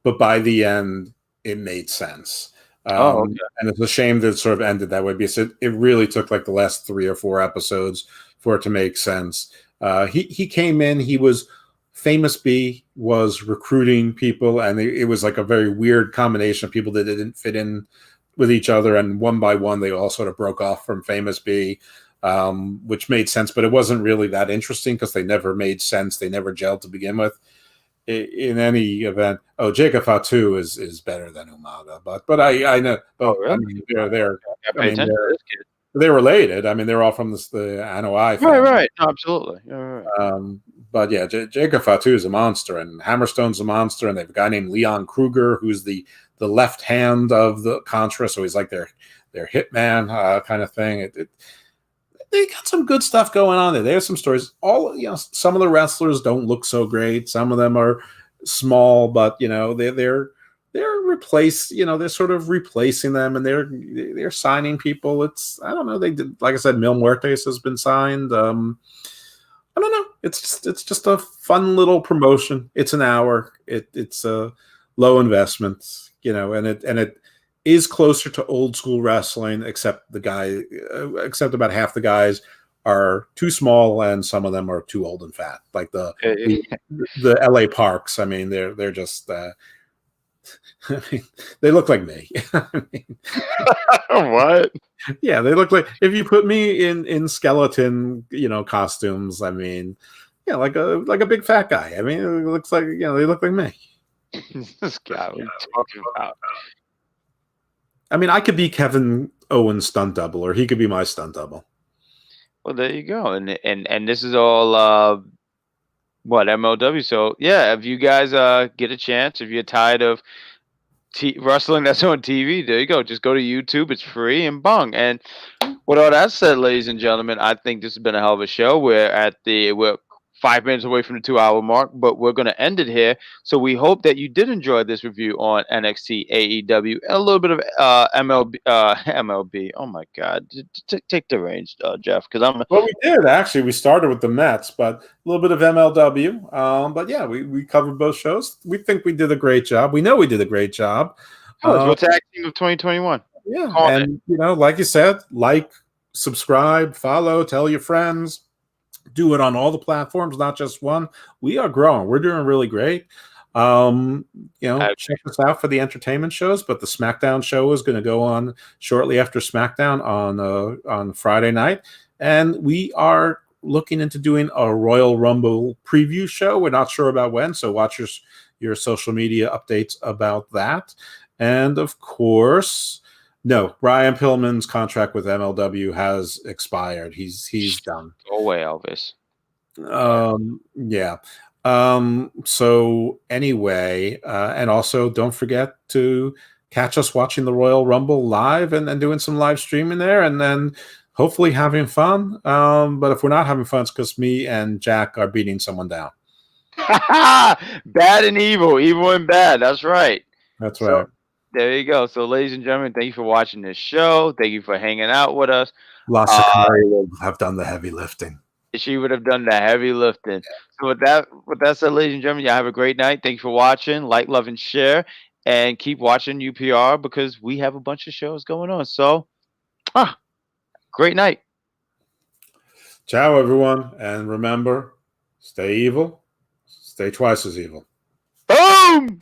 but by the end, it made sense. Okay. And it's a shame that it sort of ended that way, because it really took like the last 3 or 4 episodes for it to make sense. He came in, he was Famous B was recruiting people, and it was like a very weird combination of people that didn't fit in with each other, and one by one they all sort of broke off from Famous B, which made sense, but it wasn't really that interesting because they never made sense. They never gelled to begin with. In any event, Jacob Fatu is better than Umaga, but I know. Really? I mean, they're related. I mean, they're all from the Anoa'i family. Right. No, absolutely. Right. But yeah, Jacob Fatu is a monster, and Hammerstone's a monster, and they have a guy named Leon Kruger who's the left hand of the Contra, so he's like their hitman kind of thing. They got some good stuff going on there. They have some stories. Some of the wrestlers don't look so great. Some of them are small, but they're replaced. They're sort of replacing them, and they're signing people. I don't know. They did, like I said, Mil Muertes has been signed. I don't know. It's just a fun little promotion. It's an hour. It's a low investment, and it is closer to old school wrestling, except about half the guys are too small and some of them are too old and fat. Like the LA Parks. I mean, they're just they look like me. What? Yeah, they look like, if you put me in skeleton, costumes. I mean, like a big fat guy. I mean, it looks like they look like me. This guy, what are you talking about? I mean, I could be Kevin Owens' stunt double, or he could be my stunt double. Well, there you go, and this is all MLW. So yeah, if you guys get a chance, if you're tired of wrestling that's on TV, there you go. Just go to YouTube. It's free and bung. And With all that said, ladies and gentlemen, I think this has been a hell of a show. We're 5 minutes away from the 2 hour mark, but we're going to end it here. So we hope that you did enjoy this review on NXT, AEW, and a little bit of MLB. MLB. Oh my God, take the reins, Jeff, because I'm. Well, we did actually. We started with the Mets, but a little bit of MLW. But yeah, we covered both shows. We think we did a great job. We know we did a great job. We're tag team of 2021. Yeah, and like you said, subscribe, follow, tell your friends. Do it on all the platforms, not just one. We are growing. We're doing really great. Check us out for the entertainment shows, but the SmackDown show is going to go on shortly after SmackDown on Friday night, and we are looking into doing a Royal Rumble preview show. We're not sure about when, so watch your social media updates about that. And of course, no, Brian Pillman's contract with MLW has expired. He's done. Go away, Elvis. Yeah. So anyway, and also don't forget to catch us watching the Royal Rumble live and doing some live streaming there, and then hopefully having fun. But if we're not having fun, it's because me and Jack are beating someone down. Bad and evil, evil and bad. That's right. That's right. There you go. So, ladies and gentlemen, thank you for watching this show. Thank you for hanging out with us. La Sakari will have done the heavy lifting. She would have done the heavy lifting. So, with that said, ladies and gentlemen, y'all have a great night. Thank you for watching. Like, love, and share. And keep watching UPR because we have a bunch of shows going on. So, great night. Ciao, everyone. And remember, stay evil, stay twice as evil. Boom!